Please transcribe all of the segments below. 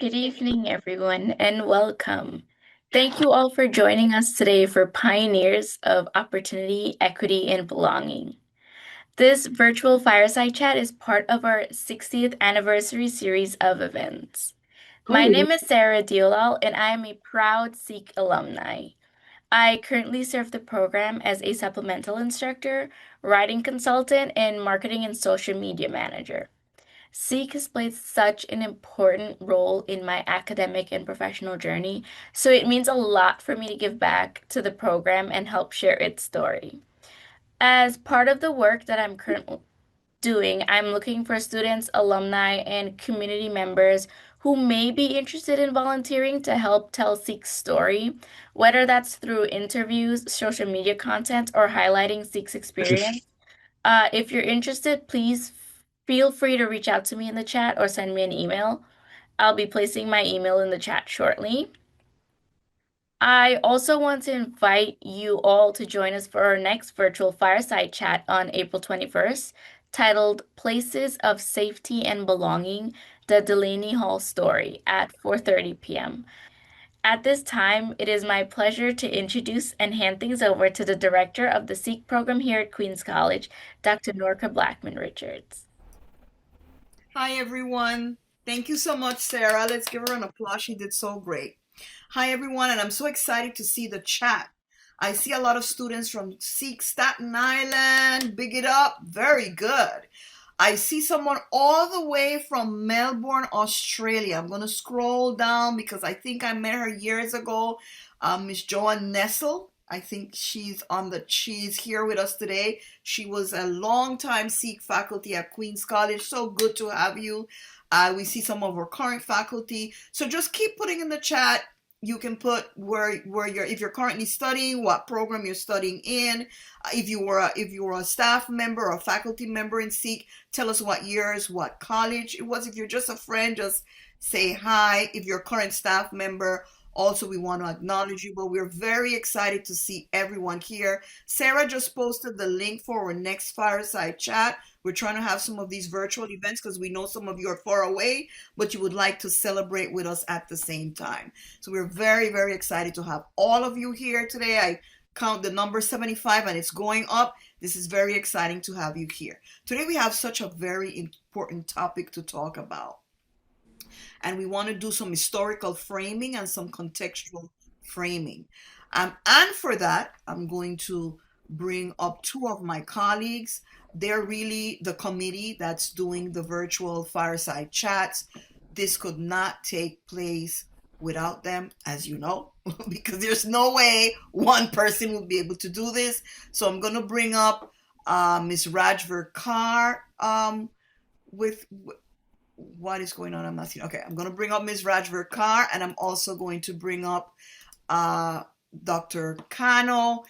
Good evening, everyone, and welcome. Thank you all for joining us today for Pioneers of Opportunity, Equity, and Belonging. This virtual fireside chat is part of our 60th anniversary series of events. My name is Sarah Diolal, and I am a proud Sikh alumni. I currently serve the program as a supplemental instructor, writing consultant, and marketing and social media manager. Seek has played such an important role in my academic and professional journey, so it means a lot for me to give back to the program and help share its story. As part of the work that I'm currently doing, I'm looking for students, alumni, and community members who may be interested in volunteering to help tell Seek's story, whether that's through interviews, social media content, or highlighting Seek's experience. If you're interested, please feel free to reach out to me in the chat or send me an email. I'll be placing my email in the chat shortly. I also want to invite you all to join us for our next virtual fireside chat on April 21st, titled Places of Safety and Belonging, the Delaney Hall Story at 4:30 p.m. At this time, it is my pleasure to introduce and hand things over to the director of the Sikh program here at Queens College, Dr. Norka Blackman Richards. Hi, everyone. Thank you so much, Sarah. Let's give her an applause. She did so great. Hi, everyone, and I'm so excited to see the chat. I see a lot of students from Seek Staten Island. Big it up. Very good. I see someone all the way from Melbourne, Australia. I'm going to scroll down because I think I met her years ago. Miss Joanne Nessel. I think she's here with us today. She was a longtime Sikh faculty at Queens College. So good to have you. We see some of our current faculty. So just keep putting in the chat. You can put where you're if you're currently studying, what program you're studying in. If you were a staff member or a faculty member in Sikh, tell us what years, what college it was. If you're just a friend, just say hi. If you're a current staff member, also we want to acknowledge you. But we're very excited to see everyone here. Sarah just posted the link for our next fireside chat. We're trying to have some of these virtual events because we know some of you are far away, but you would like to celebrate with us at the same time. So we're very, very excited to have all of you here today. I count the number 75 and it's going up. This is very exciting to have you here. Today we have such a very important topic to talk about. And we want to do some historical framing and some contextual framing. And for that, I'm going to bring up two of my colleagues. They're really the committee that's doing the virtual fireside chats. This could not take place without them, as you know, because there's no way one person will be able to do this. So I'm going to bring up Ms. Rajver Kaur with what is going on? I'm not seeing. Okay, I'm going to bring up Ms. Rajver Kaur, and I'm also going to bring up uh, Dr. Kano.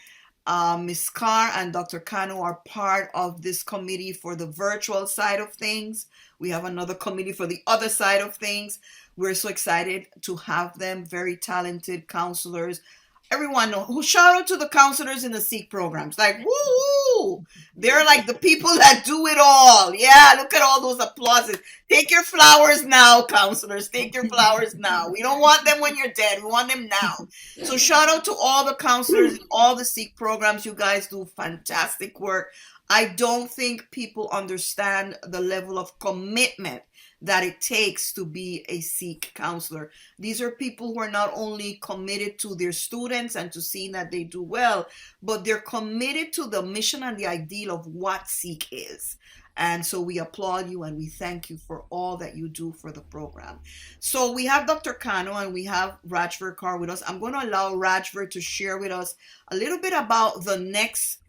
Ms. Kaur and Dr. Kano are part of this committee for the virtual side of things. We have another committee for the other side of things. We're so excited to have them, very talented counselors. Everyone know who shout out to the counselors in the Sikh programs. Like, woo! They're like the people that do it all. Yeah, look at all those applauses. Take your flowers now, counselors. Take your flowers now. We don't want them when you're dead. We want them now. So shout out to all the counselors in all the Sikh programs. You guys do fantastic work. I don't think people understand the level of commitment that it takes to be a Sikh counselor. These are people who are not only committed to their students and to seeing that they do well, but they're committed to the mission and the ideal of what Sikh is. And so we applaud you and we thank you for all that you do for the program. So we have Dr. Kano and we have Rajver Kaur with us. I'm going to allow Rajver to share with us a little bit about the next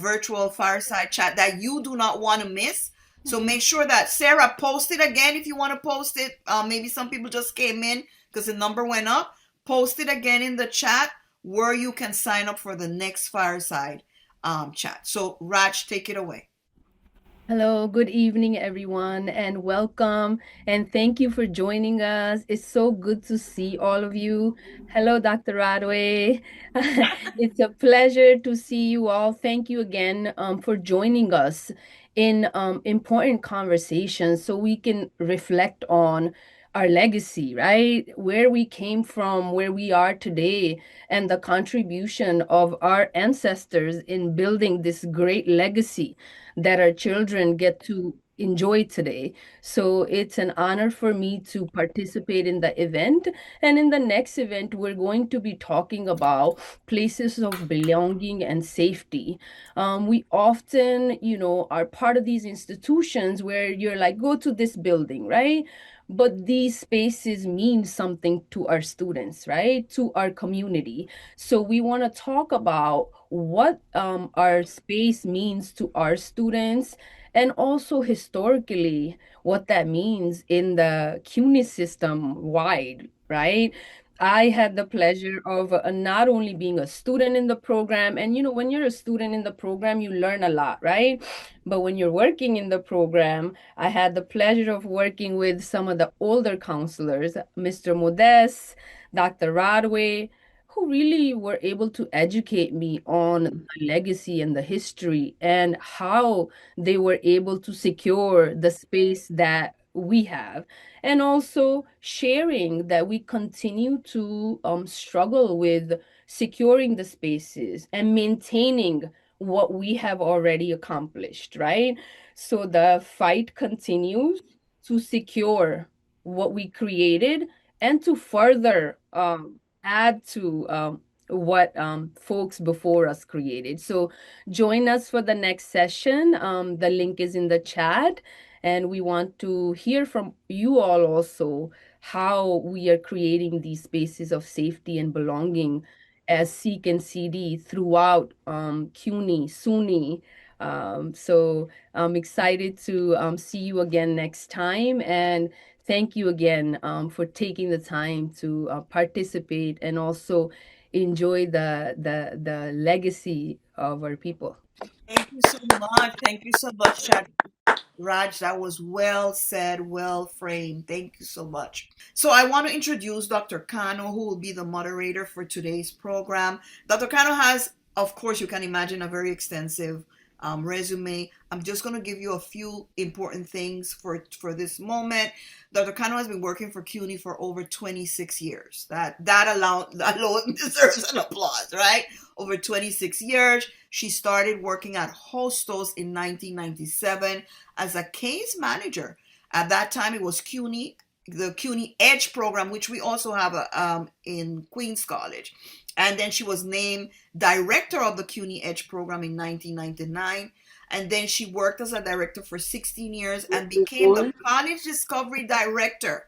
virtual fireside chat that you do not want to miss. So make sure that Sarah post it again if you want to post it. Maybe some people just came in because the number went up. Post it again in the chat where you can sign up for the next fireside chat. So Raj, take it away. Hello, good evening, everyone, and welcome. And thank you for joining us. It's so good to see all of you. Hello, Dr. Radway. It's a pleasure to see you all. Thank you again for joining us in important conversations so we can reflect on our legacy, right? Where we came from, where we are today, and the contribution of our ancestors in building this great legacy that our children get to enjoy today. So it's an honor for me to participate in the event. And in the next event, we're going to be talking about places of belonging and safety. We often, are part of these institutions where you're like, go to this building, right? But these spaces mean something to our students, right? To our community. So we want to talk about what our space means to our students, and also historically what that means in the CUNY system wide, right? I had the pleasure of not only being a student in the program, and when you're a student in the program, you learn a lot, right? But when you're working in the program, I had the pleasure of working with some of the older counselors, Mr. Modest, Dr. Rodway, who really were able to educate me on the legacy and the history and how they were able to secure the space that we have, and also sharing that we continue to struggle with securing the spaces and maintaining what we have already accomplished, right? So the fight continues to secure what we created and to further add to what folks before us created. So join us for the next session. The link is in the chat. And we want to hear from you all also how we are creating these spaces of safety and belonging as Seek and CD throughout CUNY, SUNY. So I'm excited to see you again next time. And thank you again for taking the time to participate and also enjoy the legacy of our people. Thank you so much. Thank you so much, Chad. Raj, that was well said, well framed. Thank you so much. So I want to introduce Dr. Kano, who will be the moderator for today's program. Dr. Kano has, of course, you can imagine, a very extensive resume. I'm just going to give you a few important things for this moment. Dr. Kano has been working for CUNY for over 26 years. That alone deserves an applause, right? Over 26 years. She started working at Hostos in 1997 as a case manager. At that time, it was CUNY, the CUNY Edge program, which we also have in Queens College. And then she was named director of the CUNY Edge program in 1999. And then she worked as a director for 16 years and became the College Discovery Director,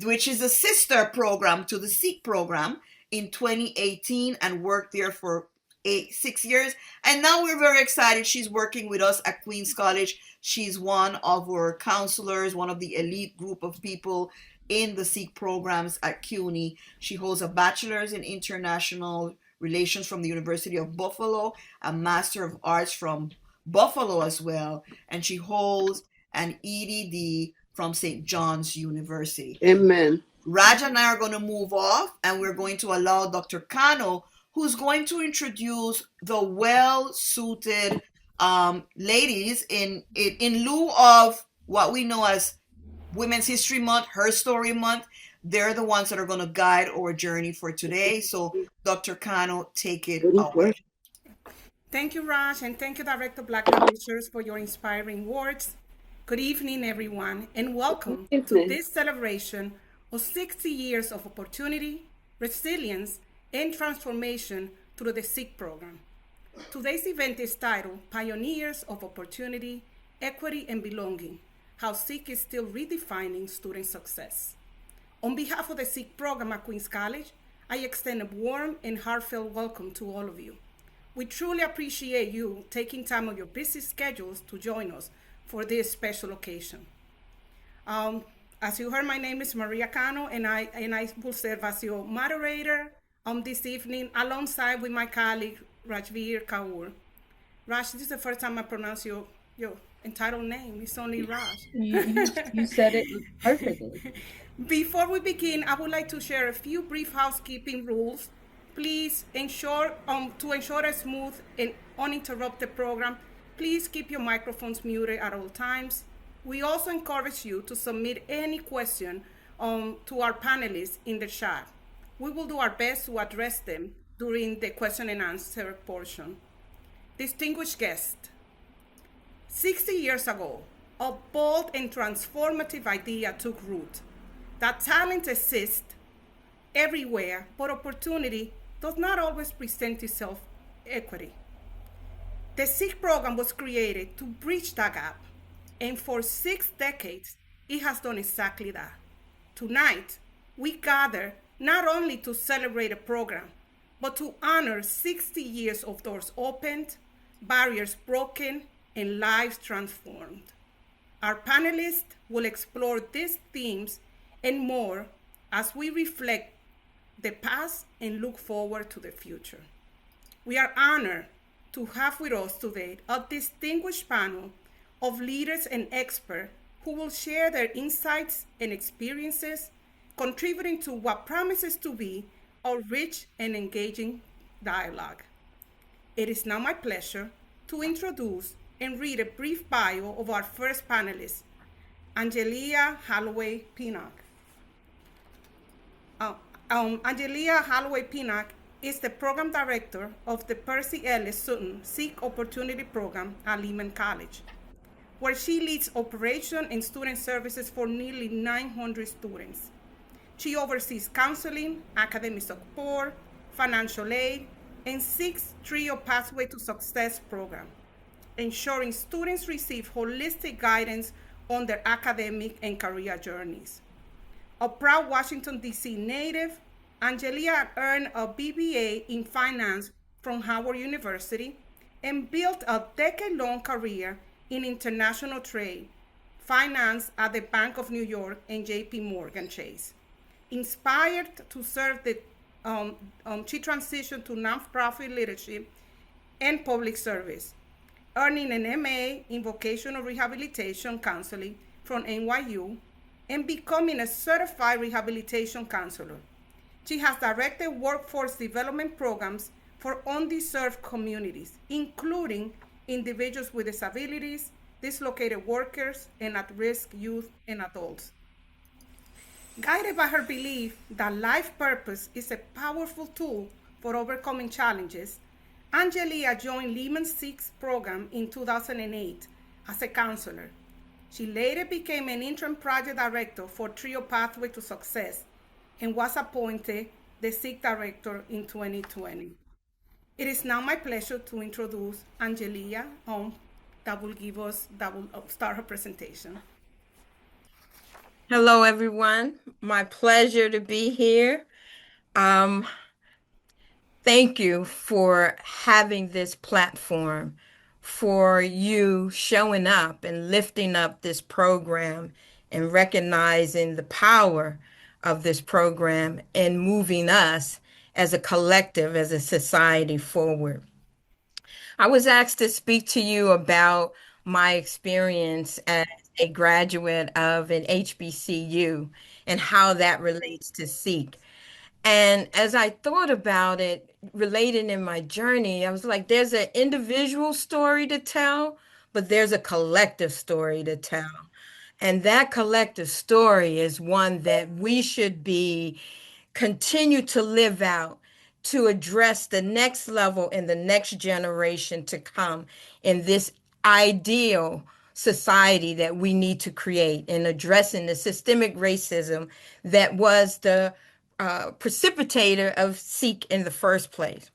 which is a sister program to the SEEK program, in 2018, and worked there for 6 years. And now we're very excited. She's working with us at Queens College. She's one of our counselors, one of the elite group of people in the SEEK programs at CUNY. She holds a bachelor's in international relations from the University of Buffalo, a master of arts from Buffalo as well, and she holds an EDD from St. John's University. Amen. Raj and I are going to move off, and we're going to allow Dr. Kano, who's going to introduce the well-suited ladies in lieu of what we know as Women's History Month, Her Story Month. They're the ones that are going to guide our journey for today. So, Dr. Kano, take it away. Thank you, Raj, and thank you, Director Black Publishers, for your inspiring words. Good evening, everyone, and welcome to this celebration of 60 years of opportunity, resilience, and transformation through the SEEK program. Today's event is titled Pioneers of Opportunity, Equity, and Belonging, How SEEK is Still Redefining Student Success. On behalf of the SEEK program at Queens College, I extend a warm and heartfelt welcome to all of you. We truly appreciate you taking time of your busy schedules to join us for this special occasion. As you heard, my name is Maria Cano, and I will serve as your moderator this evening, alongside with my colleague Rajveer Kaur. Raj, this is the first time I pronounce your entitled name. It's only Raj. You said it perfectly. Before we begin, I would like to share a few brief housekeeping rules. Please to ensure a smooth and uninterrupted program, please keep your microphones muted at all times. We also encourage you to submit any question to our panelists in the chat. We will do our best to address them during the question and answer portion. Distinguished guest, 60 years ago, a bold and transformative idea took root that talent exists everywhere, but opportunity does not always present itself equity. The SEEK program was created to bridge that gap, and for 6 decades, it has done exactly that. Tonight, we gather not only to celebrate a program, but to honor 60 years of doors opened, barriers broken, and lives transformed. Our panelists will explore these themes and more as we reflect the past and look forward to the future. We are honored to have with us today a distinguished panel of leaders and experts who will share their insights and experiences, contributing to what promises to be a rich and engaging dialogue. It is now my pleasure to introduce and read a brief bio of our first panelist, Angelia Holloway Pinnock. Angelia Holloway Pinnock is the program director of the Percy Ellis Sutton Seek Opportunity Program at Lehman College, where she leads operation and student services for nearly 900 students. She oversees counseling, academic support, financial aid, and Seek's Trio Pathway to Success program, ensuring students receive holistic guidance on their academic and career journeys. A proud Washington, D.C. native, Angelia earned a BBA in finance from Howard University and built a decade-long career in international trade, finance at the Bank of New York and J.P. Morgan Chase. Inspired to serve she transitioned to nonprofit leadership and public service, earning an MA in vocational rehabilitation counseling from NYU and becoming a certified rehabilitation counselor. She has directed workforce development programs for undeserved communities, including individuals with disabilities, dislocated workers, and at-risk youth and adults. Guided by her belief that life purpose is a powerful tool for overcoming challenges, Angelia joined Lehman Seek's program in 2008 as a counselor. She later became an interim project director for Trio Pathway to Success and was appointed the Seek director in 2020. It is now my pleasure to introduce Angelia that will start her presentation. Hello, everyone. My pleasure to be here. Thank you for having this platform, for you showing up and lifting up this program and recognizing the power of this program and moving us as a collective, as a society forward. I was asked to speak to you about my experience as a graduate of an HBCU and how that relates to Seek. And as I thought about it, relating in my journey, I was like, there's an individual story to tell, but there's a collective story to tell. And that collective story is one that we should be continue to live out to address the next level and the next generation to come in this ideal society that we need to create in addressing the systemic racism that was the precipitator of Seek in the first place.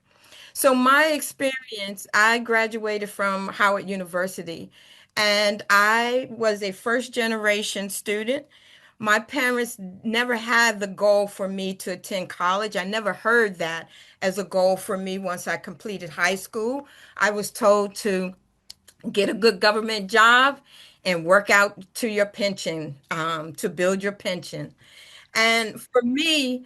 So my experience, I graduated from Howard University and I was a first generation student. My parents never had the goal for me to attend college. I never heard that as a goal for me once I completed high school. I was told to get a good government job and work out to your pension, to build your pension. And for me,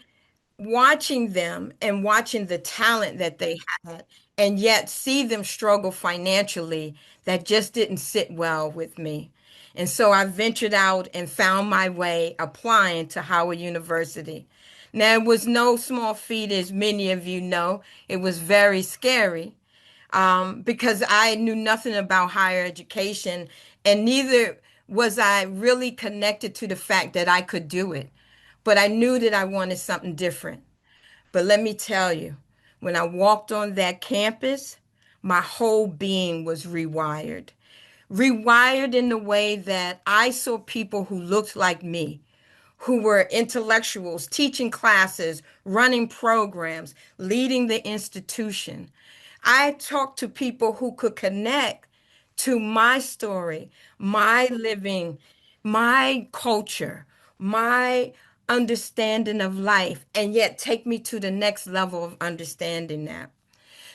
watching them and watching the talent that they had, and yet see them struggle financially, that just didn't sit well with me. And so I ventured out and found my way applying to Howard University. Now, it was no small feat, as many of you know. It was very scary because I knew nothing about higher education, and neither was I really connected to the fact that I could do it. but I knew that I wanted something different. But let me tell you, when I walked on that campus, my whole being was rewired. Rewired in the way that I saw people who looked like me, who were intellectuals, teaching classes, running programs, leading the institution. I talked to people who could connect to my story, my living, my culture, my understanding of life, and yet take me to the next level of understanding that.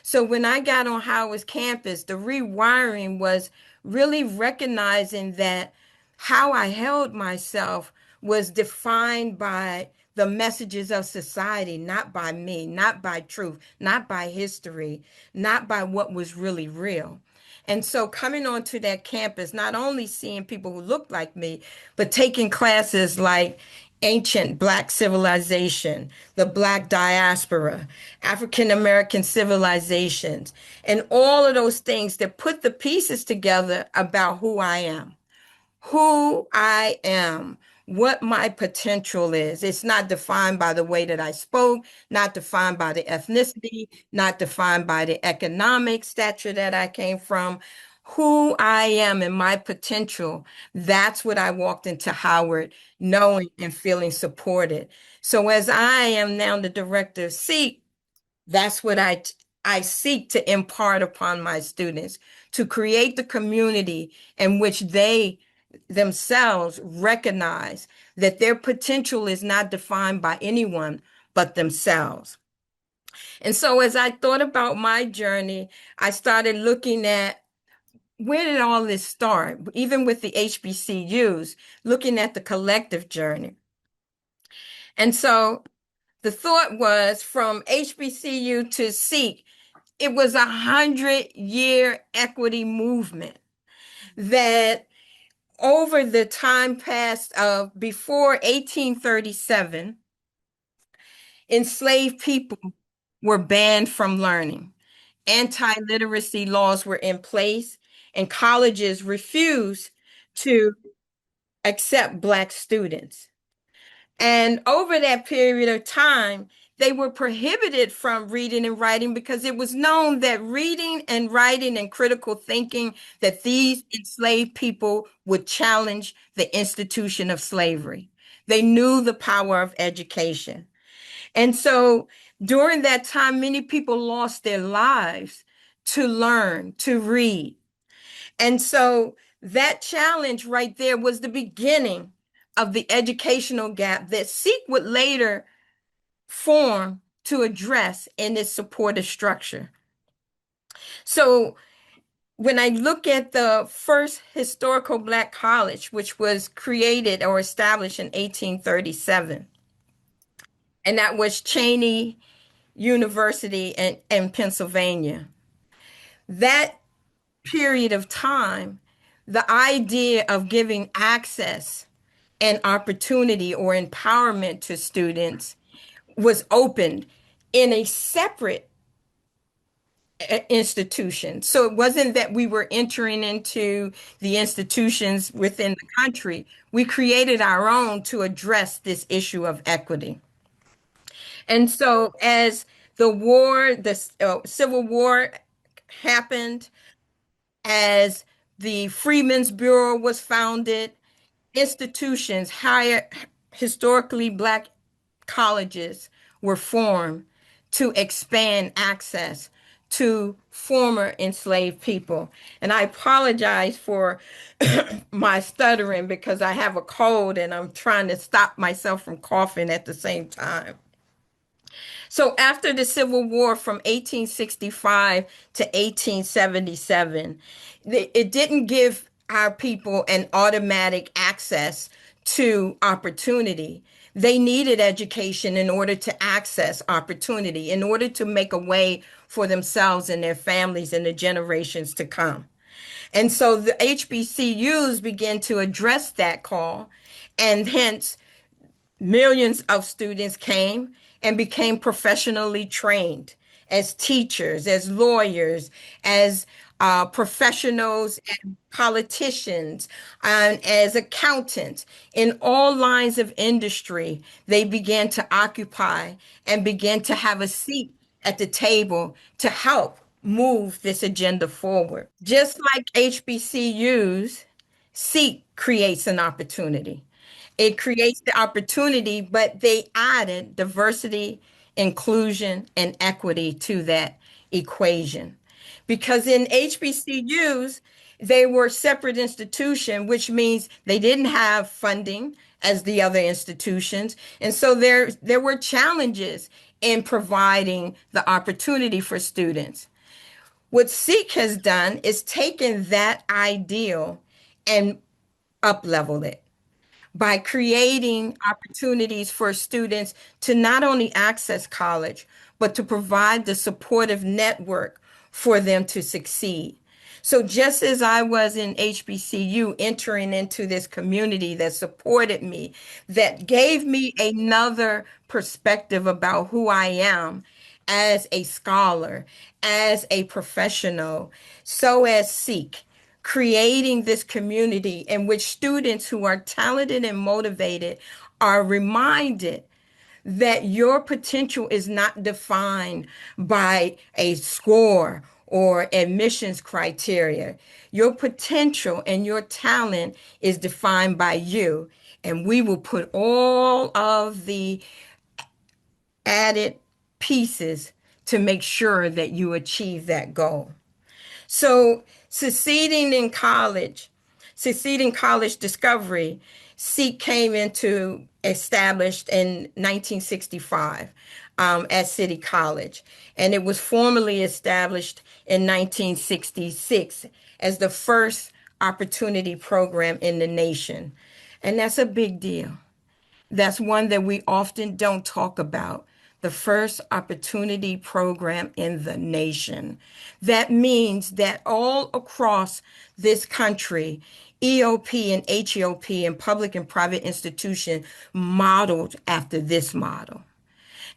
So when I got on Howard's campus, the rewiring was really recognizing that how I held myself was defined by the messages of society, not by me, not by truth, not by history, not by what was really real. And so coming onto that campus, not only seeing people who looked like me, but taking classes like ancient Black civilization, the Black diaspora, African American civilizations, and all of those things that put the pieces together about who I am, what my potential is. It's not defined by the way that I spoke, not defined by the ethnicity, not defined by the economic stature that I came from. Who I am and my potential, that's what I walked into Howard knowing and feeling supported. So as I am now the director of SEEK, that's what I seek to impart upon my students, to create the community in which they themselves recognize that their potential is not defined by anyone but themselves. And so as I thought about my journey, I started looking at where did all this start, even with the HBCUs, looking at the collective journey. And so the thought was from HBCU to SEEK, it was 100-year equity movement that over the time past of before 1837, enslaved people were banned from learning. Anti-literacy laws were in place, and colleges refused to accept Black students. And over that period of time, they were prohibited from reading and writing because it was known that reading and writing and critical thinking, that these enslaved people would challenge the institution of slavery. They knew the power of education. And so during that time, many people lost their lives to learn, to read. And so that challenge right there was the beginning of the educational gap that SEEK would later form to address in its supportive structure. So when I look at the first historical Black college, which was created or established in 1837, and that was Cheney University in Pennsylvania, that period of time, the idea of giving access and opportunity or empowerment to students was opened in a separate institution. So it wasn't that we were entering into the institutions within the country. We created our own to address this issue of equity. And so as the Civil War happened, as the Freedmen's Bureau was founded, institutions, higher historically Black colleges were formed to expand access to former enslaved people. And I apologize for my stuttering because I have a cold and I'm trying to stop myself from coughing at the same time. So after the Civil War from 1865 to 1877, it didn't give our people an automatic access to opportunity. They needed education in order to access opportunity, in order to make a way for themselves and their families and the generations to come. And so the HBCUs began to address that call, and hence millions of students came and became professionally trained as teachers, as lawyers, as professionals and politicians and as accountants in all lines of industry, they began to occupy and began to have a seat at the table to help move this agenda forward. Just like HBCUs, Seek creates an opportunity. It creates the opportunity, but they added diversity, inclusion, and equity to that equation. Because in HBCUs, they were separate institution, which means they didn't have funding as the other institutions. And so there were challenges in providing the opportunity for students. What Seek has done is taken that ideal and up leveled it by creating opportunities for students to not only access college, but to provide the supportive network for them to succeed. So just as I was in HBCU entering into this community that supported me, that gave me another perspective about who I am as a scholar, as a professional, so as Seek, creating this community in which students who are talented and motivated are reminded that your potential is not defined by a score or admissions criteria. Your potential and your talent is defined by you. And we will put all of the added pieces to make sure that you achieve that goal. So, succeeding college discovery, SEEK came into established in 1965 at City College, and it was formally established in 1966 as the first opportunity program in the nation. And that's a big deal. That's one that we often don't talk about. The first opportunity program in the nation. That means that all across this country, EOP and HEOP and public and private institutions modeled after this model.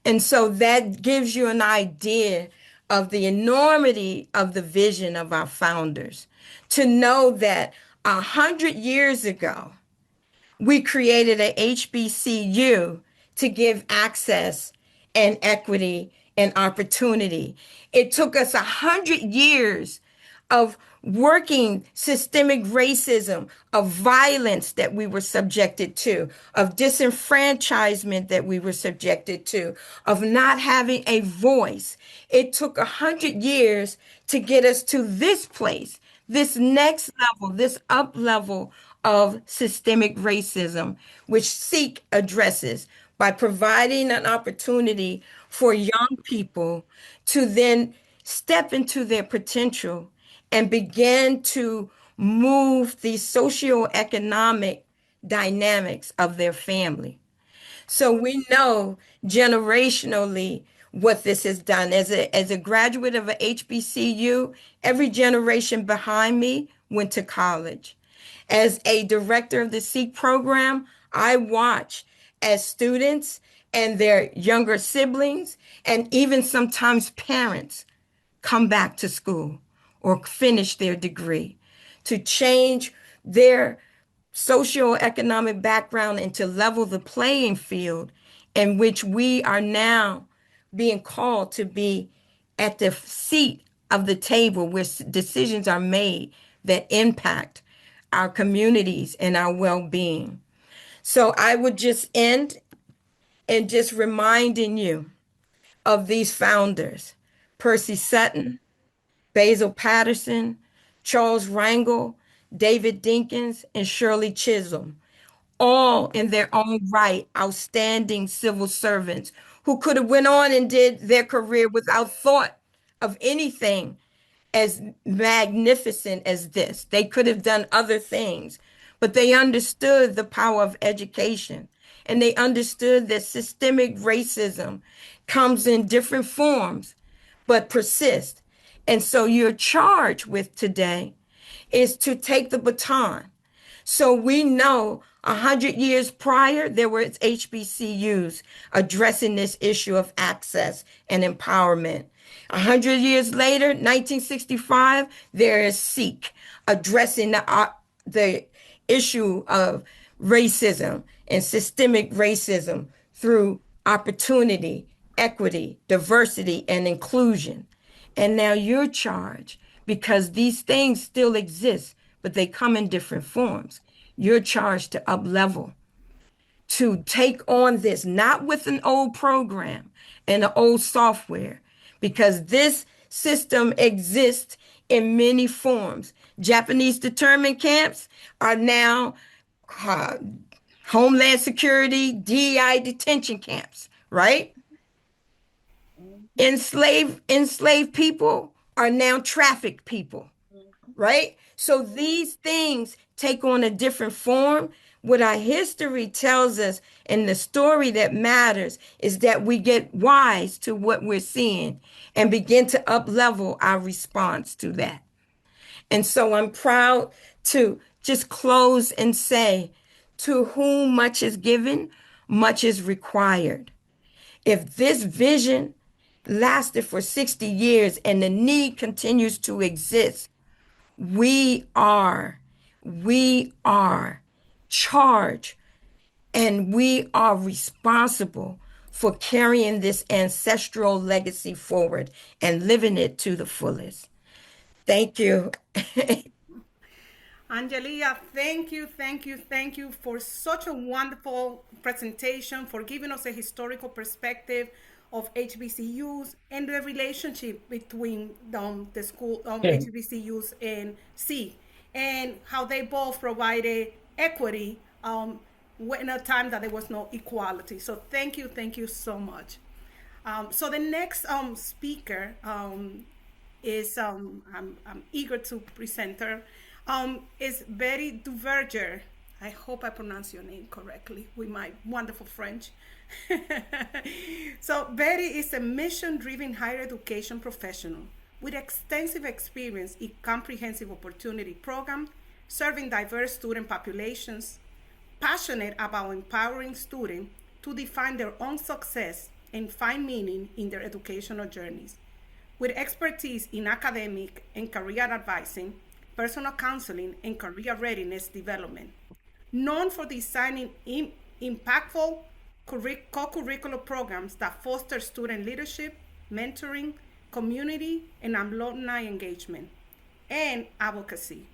And so that gives you an idea of the enormity of the vision of our founders. To know that 100 years ago, we created a HBCU to give access and equity and opportunity. It took us 100 years of working systemic racism, of violence that we were subjected to, of disenfranchisement that we were subjected to, of not having a voice. It took 100 years to get us to this place, this next level, this up level of systemic racism, which Seek addresses by providing an opportunity for young people to then step into their potential and begin to move the socioeconomic dynamics of their family. So we know generationally what this has done. As a graduate of a HBCU, every generation behind me went to college. As a director of the SEEK program, I watch as students and their younger siblings, and even sometimes parents, come back to school or finish their degree to change their socioeconomic background and to level the playing field in which we are now being called to be at the seat of the table where decisions are made that impact our communities and our well-being. So I would just end and just reminding you of these founders: Percy Sutton, Basil Patterson, Charles Rangel, David Dinkins, and Shirley Chisholm, all in their own right outstanding civil servants who could have went on and did their career without thought of anything as magnificent as this. They could have done other things, but they understood the power of education, and they understood that systemic racism comes in different forms but persists. And so you're charged with today is to take the baton, So we know 100 years prior, there were HBCUs addressing this issue of access and empowerment. 100 years later, 1965, there is SEEK addressing the issue of racism and systemic racism through opportunity, equity, diversity, and inclusion. And now you're charged because these things still exist, but they come in different forms. You're charged to up level, to take on this, not with an old program and an old software, because this system exists in many forms. Japanese internment camps are now uh, Homeland Security, DEI detention camps, right? Enslaved people are now trafficked people, right? So these things take on a different form. What our history tells us and the story that matters is that we get wise to what we're seeing and begin to up level our response to that. And so I'm proud to just close and say, to whom much is given, much is required. If this vision lasted for 60 years and the need continues to exist, we are charged and we are responsible for carrying this ancestral legacy forward and living it to the fullest. Thank you. Angelia, thank you, thank you, thank you for such a wonderful presentation, for giving us a historical perspective of HBCUs and the relationship between the school HBCUs and C, and how they both provided equity in a time that there was no equality. So thank you so much. So the next speaker is I'm eager to present her. Is Betty Duverger. I hope I pronounce your name correctly with my wonderful French. So Betty is a mission-driven higher education professional with extensive experience in comprehensive opportunity programs, serving diverse student populations, passionate about empowering students to define their own success and find meaning in their educational journeys. With expertise in academic and career advising, personal counseling, and career readiness development. Known for designing impactful co-curricular programs that foster student leadership, mentoring, community, and alumni engagement, and advocacy.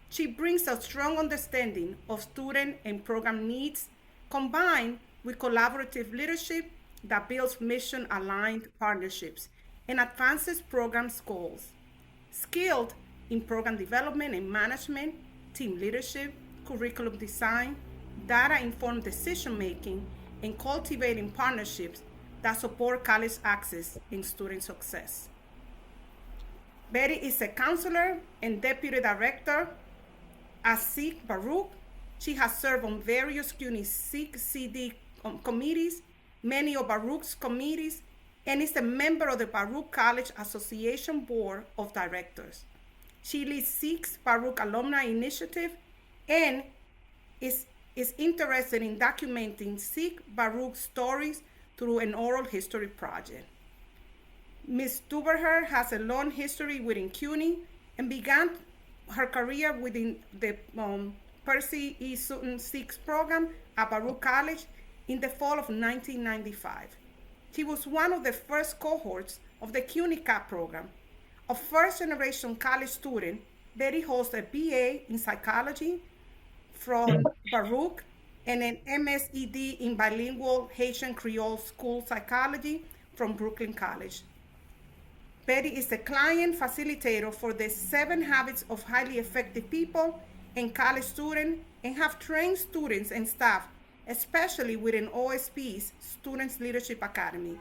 She brings a strong understanding of student and program needs, combined with collaborative leadership that builds mission-aligned partnerships and advances programs' goals. Skilled in program development and management, team leadership, curriculum design, data-informed decision-making, and cultivating partnerships that support college access and student success. Betty is a counselor and deputy director at SEEK Baruch. She has served on various CUNY SEEK CD committees, many of Baruch's committees, and is a member of the Baruch College Association Board of Directors. She leads SEEK's Baruch Alumni Initiative and is interested in documenting SEEK Baruch stories through an oral history project. Ms. Duverger has a long history within CUNY and began her career within the Percy E. Sutton SEEK's program at Baruch College in the fall of 1995. She was one of the first cohorts of the CUNY CAP program. A first-generation college student, Betty holds a BA in psychology from Baruch and an MSED in bilingual Haitian Creole school psychology from Brooklyn College. Betty is the client facilitator for the 7 Habits of Highly Effective People and college students, and have trained students and staff, especially within OSP's Students Leadership Academy.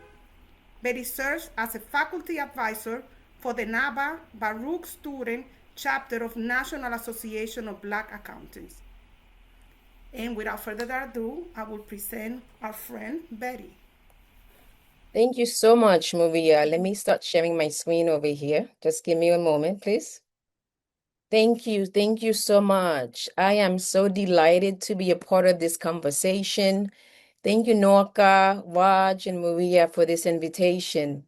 Betty serves as a faculty advisor for the NABA Baruch Student Chapter of National Association of Black Accountants. And without further ado, I will present our friend, Betty. Thank you so much, Movia. Let me start sharing my screen over here. Just give me a moment, please. Thank you. Thank you so much. I am so delighted to be a part of this conversation. Thank you, Norca, Raj, and Maria for this invitation.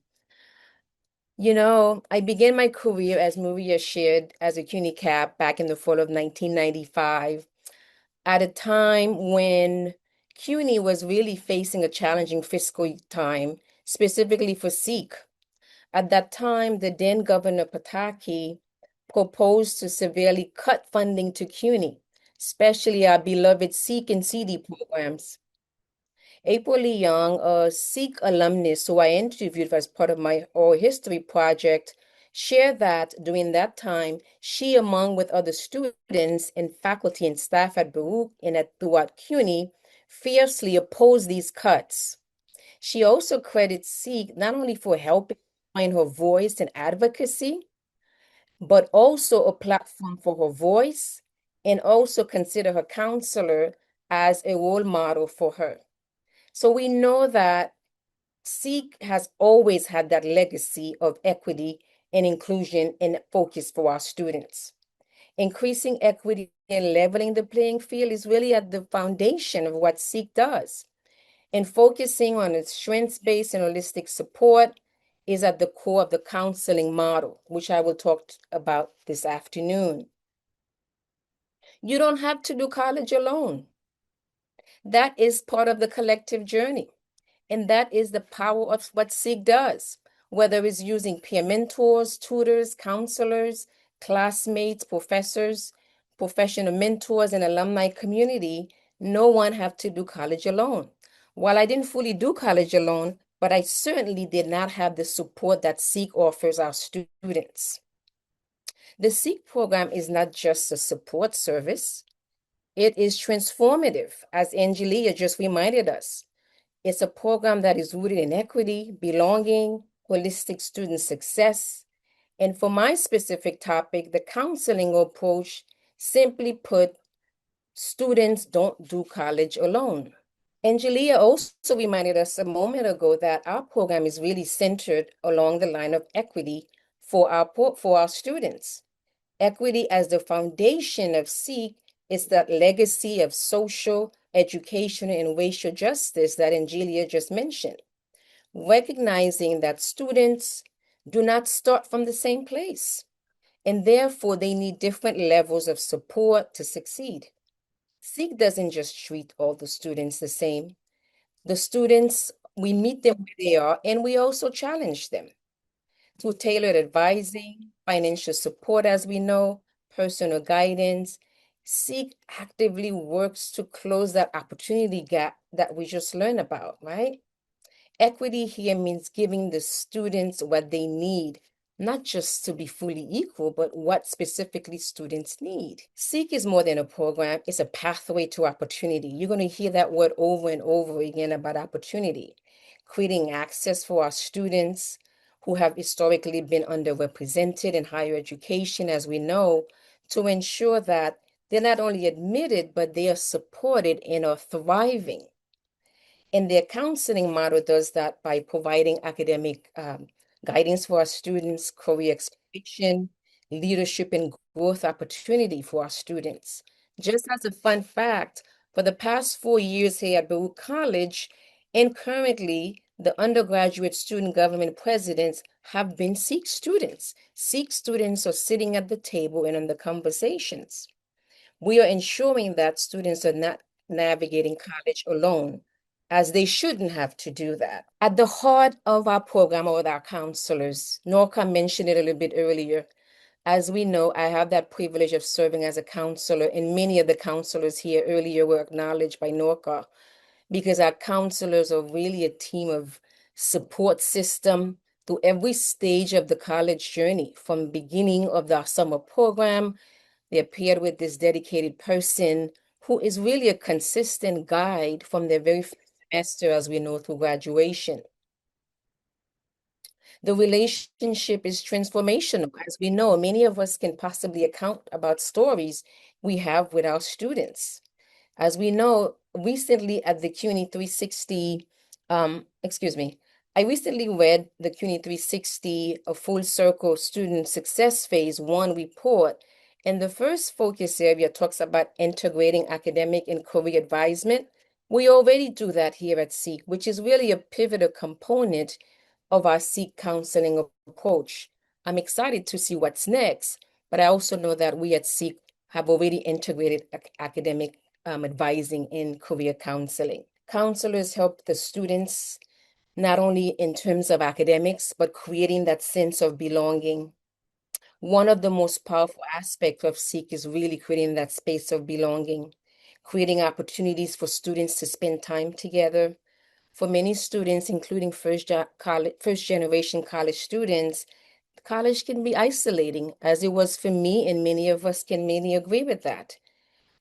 You know, I began my career, as Maria shared, as a CUNY cap back in the fall of 1995, at a time when CUNY was really facing a challenging fiscal time, specifically for Sikh. At that time, the then Governor Pataki proposed to severely cut funding to CUNY, especially our beloved Sikh and CD programs. April Lee Young, a Sikh alumnus who I interviewed as part of my oral history project, shared that during that time, she, among with other students and faculty and staff at Baruch and throughout CUNY, fiercely opposed these cuts. She also credits Sikh not only for helping find her voice and advocacy, but also a platform for her voice, and also consider her counselor as a role model for her. So we know that Sikh has always had that legacy of equity and inclusion and focus for our students. Increasing equity and leveling the playing field is really at the foundation of what Sikh does. And focusing on its strengths-based and holistic support is at the core of the counseling model, which I will talk about this afternoon. You don't have to do college alone. That is part of the collective journey. And that is the power of what SIG does, whether it's using peer mentors, tutors, counselors, classmates, professors, professional mentors, and alumni community. No one have to do college alone. While I didn't fully do college alone, but I certainly did not have the support that SIG offers our students. The SIG program is not just a support service. It is transformative, as Angelia just reminded us. It's a program that is rooted in equity, belonging, holistic student success. And for my specific topic, the counseling approach, simply put, students don't do college alone. Angelia also reminded us a moment ago that our program is really centered along the line of equity for our students. Equity as the foundation of SEEK is that legacy of social, educational, and racial justice that Angelia just mentioned, recognizing that students do not start from the same place, and therefore they need different levels of support to succeed. SEEK doesn't just treat all the students the same. The students, we meet them where they are, and we also challenge them through tailored advising, financial support, as we know, personal guidance. SEEK actively works to close that opportunity gap that we just learned about, right? Equity here means giving the students what they need, not just to be fully equal, but what specifically students need. SEEK is more than a program, it's a pathway to opportunity. You're going to hear that word over and over again about opportunity, creating access for our students who have historically been underrepresented in higher education, as we know, to ensure that they're not only admitted, but they are supported and are thriving. And their counseling model does that by providing academic guidance for our students, career exploration, leadership, and growth opportunity for our students. Just as a fun fact, for the past 4 years here at Baruch College, and currently the undergraduate student government presidents have been Sikh students. Sikh students are sitting at the table and in the conversations. We are ensuring that students are not navigating college alone, as they shouldn't have to do that. At the heart of our program are with our counselors. Norca mentioned it a little bit earlier. As we know, I have that privilege of serving as a counselor, and many of the counselors here earlier were acknowledged by Norca because our counselors are really a team of support system through every stage of the college journey, from beginning of the summer program. They're paired with this dedicated person who is really a consistent guide from their very first semester, as we know, through graduation. The relationship is transformational. As we know, many of us can possibly account about stories we have with our students. As we know, recently at the CUNY 360, I recently read the CUNY 360, a full circle student success phase 1 report, And the first focus area talks about integrating academic and career advisement. We already do that here at SEEK, which is really a pivotal component of our SEEK counseling approach. I'm excited to see what's next, but I also know that we at SEEK have already integrated academic advising in career counseling. Counselors help the students not only in terms of academics, but creating that sense of belonging. One of the most powerful aspects of SEEK is really creating that space of belonging, creating opportunities for students to spend time together. For many students, including first generation college students, college can be isolating, as it was for me, and many of us can mainly agree with that.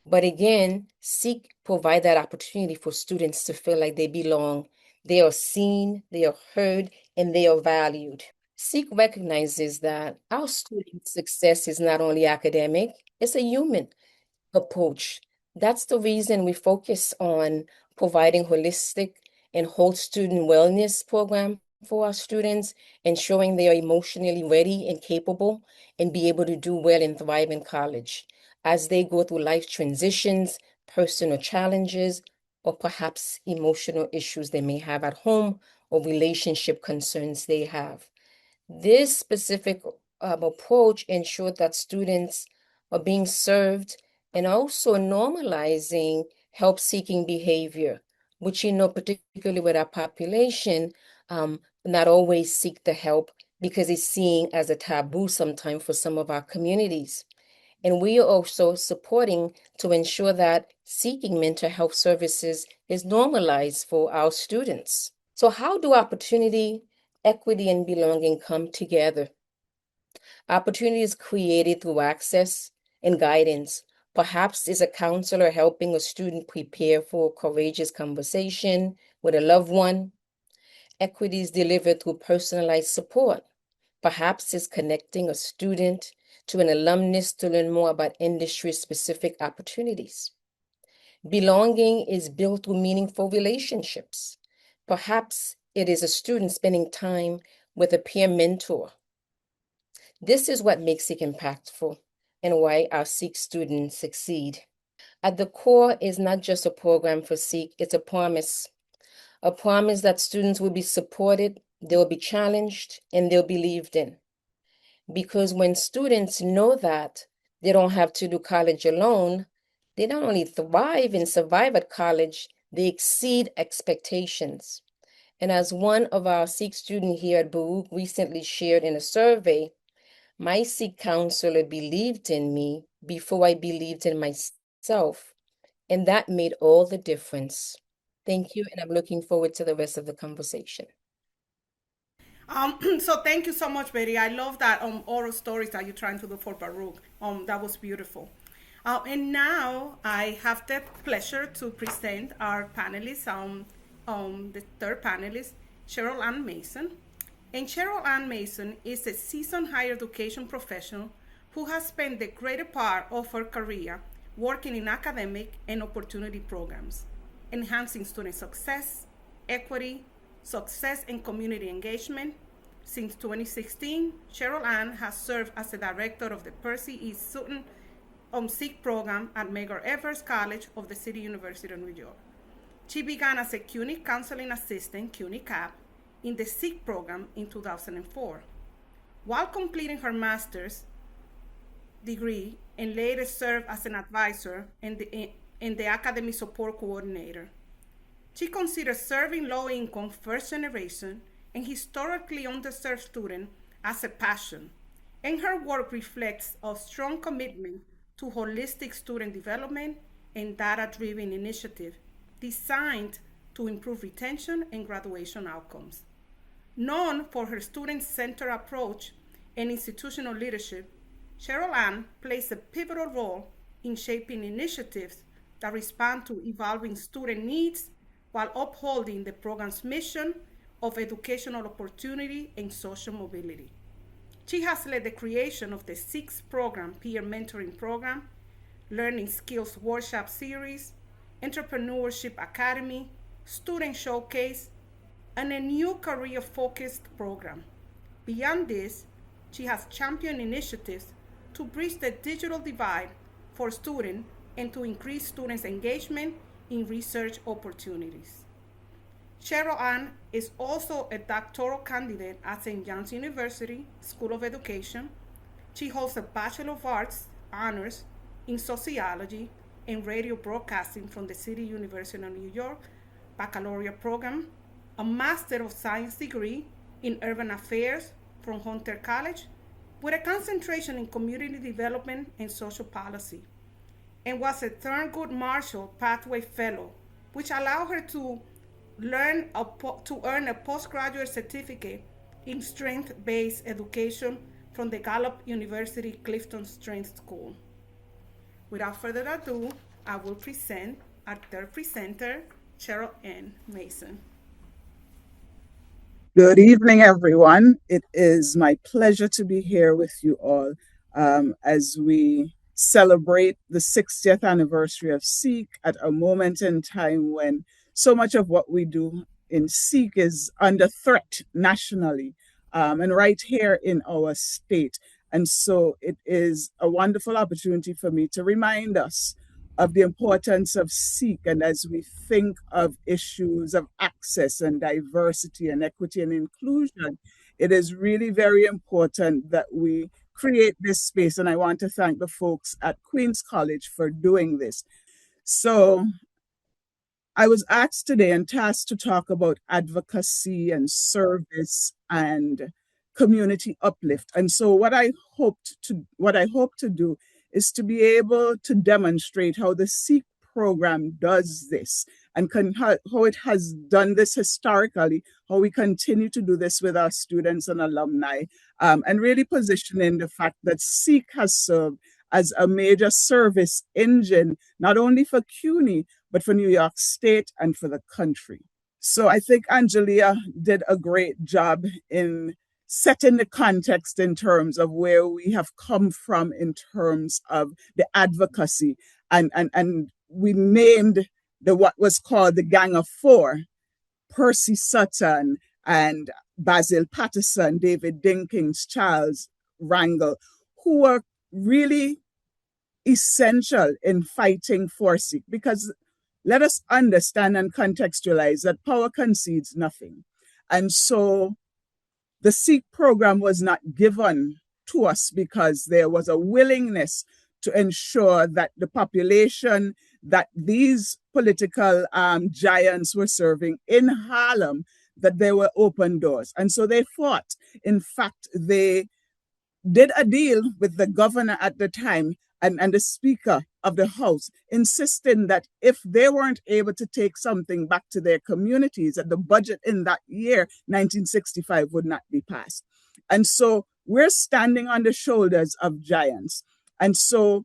But again, SEEK provide that opportunity for students to feel like they belong. They are seen, they are heard, and they are valued. SEEK recognizes that our students' success is not only academic, it's a human approach. That's the reason we focus on providing holistic and whole student wellness program for our students, ensuring they are emotionally ready and capable and be able to do well and thrive in college as they go through life transitions, personal challenges, or perhaps emotional issues they may have at home or relationship concerns they have. This specific approach ensures that students are being served and also normalizing help-seeking behavior, which, particularly with our population, not always seek the help because it's seen as a taboo sometimes for some of our communities. And we are also supporting to ensure that seeking mental health services is normalized for our students. So how do opportunity, equity, and belonging come together? Opportunity is created through access and guidance. Perhaps is a counselor helping a student prepare for a courageous conversation with a loved one. Equity is delivered through personalized support. Perhaps is connecting a student to an alumnus to learn more about industry-specific opportunities. Belonging is built through meaningful relationships. Perhaps it is a student spending time with a peer mentor. This is what makes it impactful and why our SEEK students succeed. At the core is not just a program for SEEK, it's a promise that students will be supported, they'll be challenged, and they'll be believed in. Because when students know that they don't have to do college alone, they not only thrive and survive at college, they exceed expectations. And as one of our SEEK students here at Baruch recently shared in a survey, my SEEK counselor believed in me before I believed in myself, and that made all the difference. Thank you, and I'm looking forward to the rest of the conversation. So thank you so much, Betty. I love that oral stories that you're trying to do for Baruch. That was beautiful. And now I have the pleasure to present our panelists. The third panelist, Cheryl Ann Mason. And Cheryl Ann Mason is a seasoned higher education professional who has spent the greater part of her career working in academic and opportunity programs, enhancing student success, equity, success, and community engagement. Since 2016, Cheryl Ann has served as the director of the Percy E. Sutton SEEK program at Medgar Evers College of the City University of New York. She began as a CUNY counseling assistant, CUNY CAP, in the SEEK program in 2004. While completing her master's degree and later served as an advisor and the academic support coordinator. She considers serving low-income, first-generation, and historically underserved students as a passion, and her work reflects a strong commitment to holistic student development and data-driven initiative designed to improve retention and graduation outcomes. Known for her student-centered approach and institutional leadership, Cheryl Ann plays a pivotal role in shaping initiatives that respond to evolving student needs while upholding the program's mission of educational opportunity and social mobility. She has led the creation of the SEEK program, Peer Mentoring Program, Learning Skills Workshop Series, Entrepreneurship Academy, Student Showcase, and a new career-focused program. Beyond this, she has championed initiatives to bridge the digital divide for students and to increase students' engagement in research opportunities. Cheryl Ann is also a doctoral candidate at St. John's University School of Education. She holds a Bachelor of Arts honors in sociology and radio broadcasting from the City University of New York baccalaureate program, a Master of Science degree in urban affairs from Hunter College, with a concentration in community development and social policy, and was a Thurgood Marshall Pathway Fellow, which allowed her to earn a postgraduate certificate in strength-based education from the Gallup University Clifton Strength School. Without further ado, I will present our third presenter, Cheryl Ann Mason. Good evening, everyone. It is my pleasure to be here with you all as we celebrate the 60th anniversary of SEEK at a moment in time when so much of what we do in SEEK is under threat nationally and right here in our state. And so it is a wonderful opportunity for me to remind us of the importance of SEEK, and as we think of issues of access and diversity and equity and inclusion, it is really very important that we create this space. And I want to thank the folks at Queens College for doing this. So I was asked today and tasked to talk about advocacy and service and community uplift. And so what I hope to do is to be able to demonstrate how the SEEK program does this and how it has done this historically, how we continue to do this with our students and alumni, and really positioning the fact that SEEK has served as a major service engine, not only for CUNY, but for New York State and for the country. So I think Angelia did a great job in setting the context in terms of where we have come from in terms of the advocacy. And we named what was called the Gang of Four: Percy Sutton and Basil Patterson, David Dinkins, Charles Rangel, who were really essential in fighting for SEEK, because let us understand and contextualize that power concedes nothing. And so the SEEK program was not given to us because there was a willingness to ensure that the population that these political giants were serving in Harlem, that there were open doors. And so they fought. In fact, they did a deal with the governor at the time and the Speaker of the House, insisting that if they weren't able to take something back to their communities, that the budget in that year, 1965, would not be passed. And so we're standing on the shoulders of giants. And so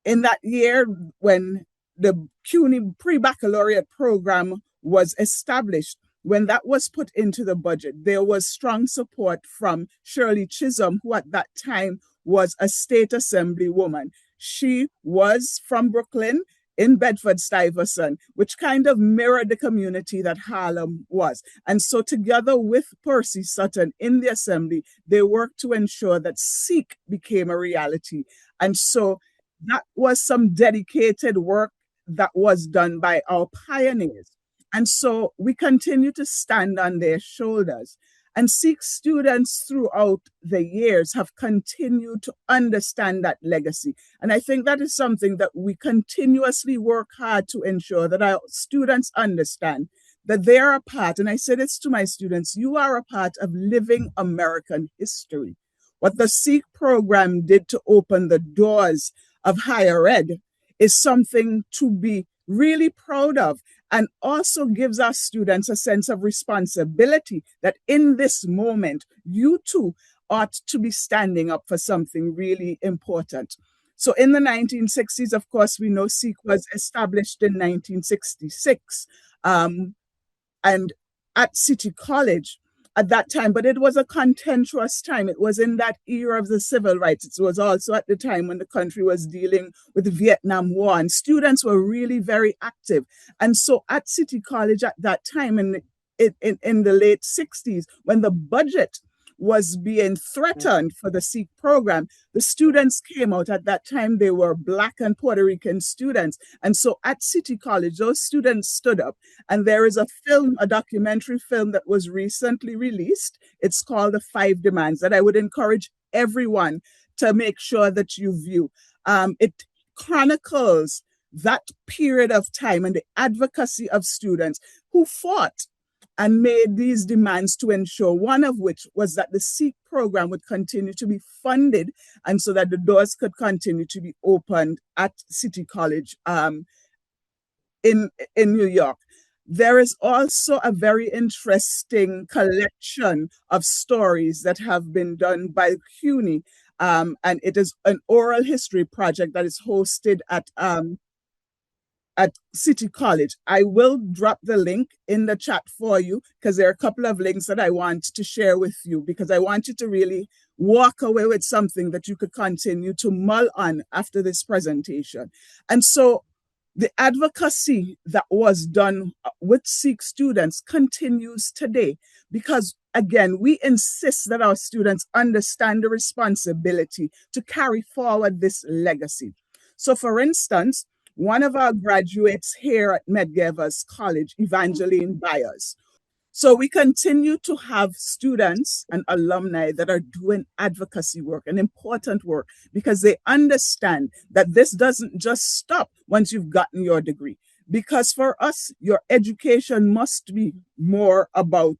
in that year, when the CUNY pre-baccalaureate program was established, when that was put into the budget, there was strong support from Shirley Chisholm, who at that time was a state assembly woman. She was from Brooklyn in Bedford-Stuyvesant, which kind of mirrored the community that Harlem was. And so together with Percy Sutton in the assembly, they worked to ensure that SEEK became a reality. And so that was some dedicated work that was done by our pioneers. And so we continue to stand on their shoulders. And SEEK students throughout the years have continued to understand that legacy. And I think that is something that we continuously work hard to ensure that our students understand that they are a part, and I say this to my students, you are a part of living American history. What the SEEK program did to open the doors of higher ed is something to be really proud of, and also gives our students a sense of responsibility that in this moment, you too ought to be standing up for something really important. So in the 1960s, of course, we know SEEK was established in 1966 and at City College at that time, but it was a contentious time. It was in that era of the civil rights. It was also at the time when the country was dealing with the Vietnam War, and students were really very active. And so at City College at that time, in the late 60s, when the budget was being threatened for the Sikh program, the students came out. At that time, they were Black and Puerto Rican students. And so at City College, those students stood up. And there is a film, a documentary film that was recently released. It's called The Five Demands, that I would encourage everyone to make sure that you view. It chronicles that period of time and the advocacy of students who fought and made these demands to ensure, one of which was that the Sikh program would continue to be funded and so that the doors could continue to be opened at City College in New York. There is also a very interesting collection of stories that have been done by CUNY, and it is an oral history project that is hosted at City College. I will drop the link in the chat for you because there are a couple of links that I want to share with you because I want you to really walk away with something that you could continue to mull on after this presentation. And so the advocacy that was done with Sikh students continues today because, again, we insist that our students understand the responsibility to carry forward this legacy. So, for instance, one of our graduates here at Medgar College, Evangeline Byers. So we continue to have students and alumni that are doing advocacy work and important work because they understand that this doesn't just stop once you've gotten your degree. Because for us, your education must be more about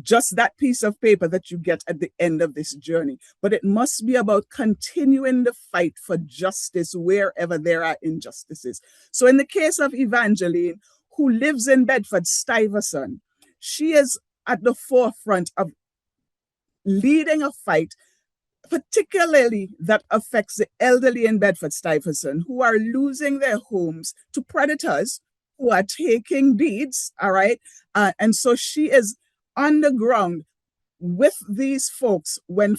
just that piece of paper that you get at the end of this journey, but it must be about continuing the fight for justice wherever there are injustices. So in the case of Evangeline, who lives in Bedford-Stuyvesant, she is at the forefront of leading a fight, particularly that affects the elderly in Bedford-Stuyvesant who are losing their homes to predators who are taking deeds, all right? And so she is on the ground with these folks when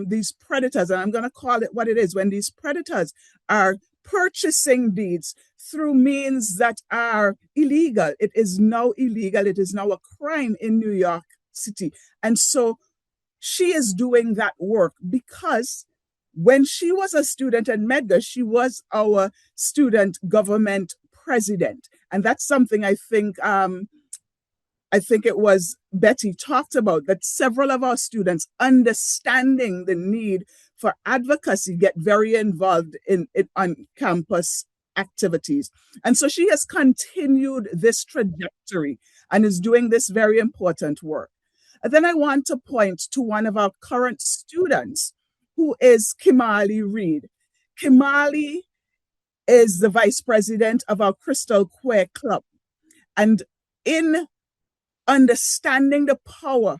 these predators, and I'm going to call it what it is, when these predators are purchasing deeds through means that are illegal. It is now illegal. It is now a crime in New York City. And so she is doing that work because when she was a student at Medgar, she was our student government president. And that's something I think it was Betty talked about, that several of our students, understanding the need for advocacy, get very involved in on-campus activities. And so she has continued this trajectory and is doing this very important work. And then I want to point to one of our current students, who is Kimali Reed. Kimali is the vice president of our Crystal Queer Club. And in understanding the power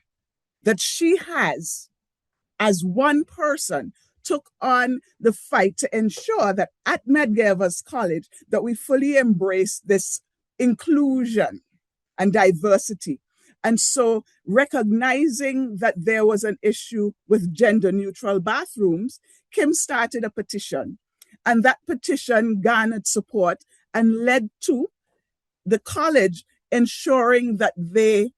that she has as one person, took on the fight to ensure that at Medgar College that we fully embrace this inclusion and diversity. And so recognizing that there was an issue with gender neutral bathrooms, Kim started a petition. And that petition garnered support and led to the college ensuring that they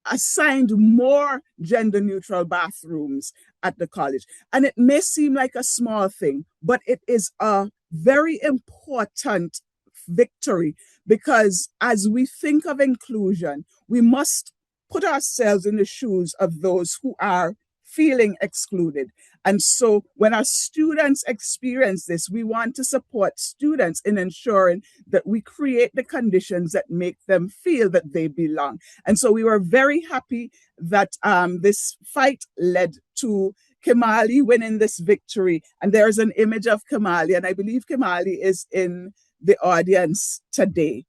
assigned more gender neutral bathrooms at the college. And it may seem like a small thing, but it is a very important victory because as we think of inclusion, we must put ourselves in the shoes of those who are feeling excluded. And so when our students experience this, we want to support students in ensuring that we create the conditions that make them feel that they belong. And so we were very happy that this fight led to Kimali winning this victory. And there's an image of Kimali, and I believe Kimali is in the audience today.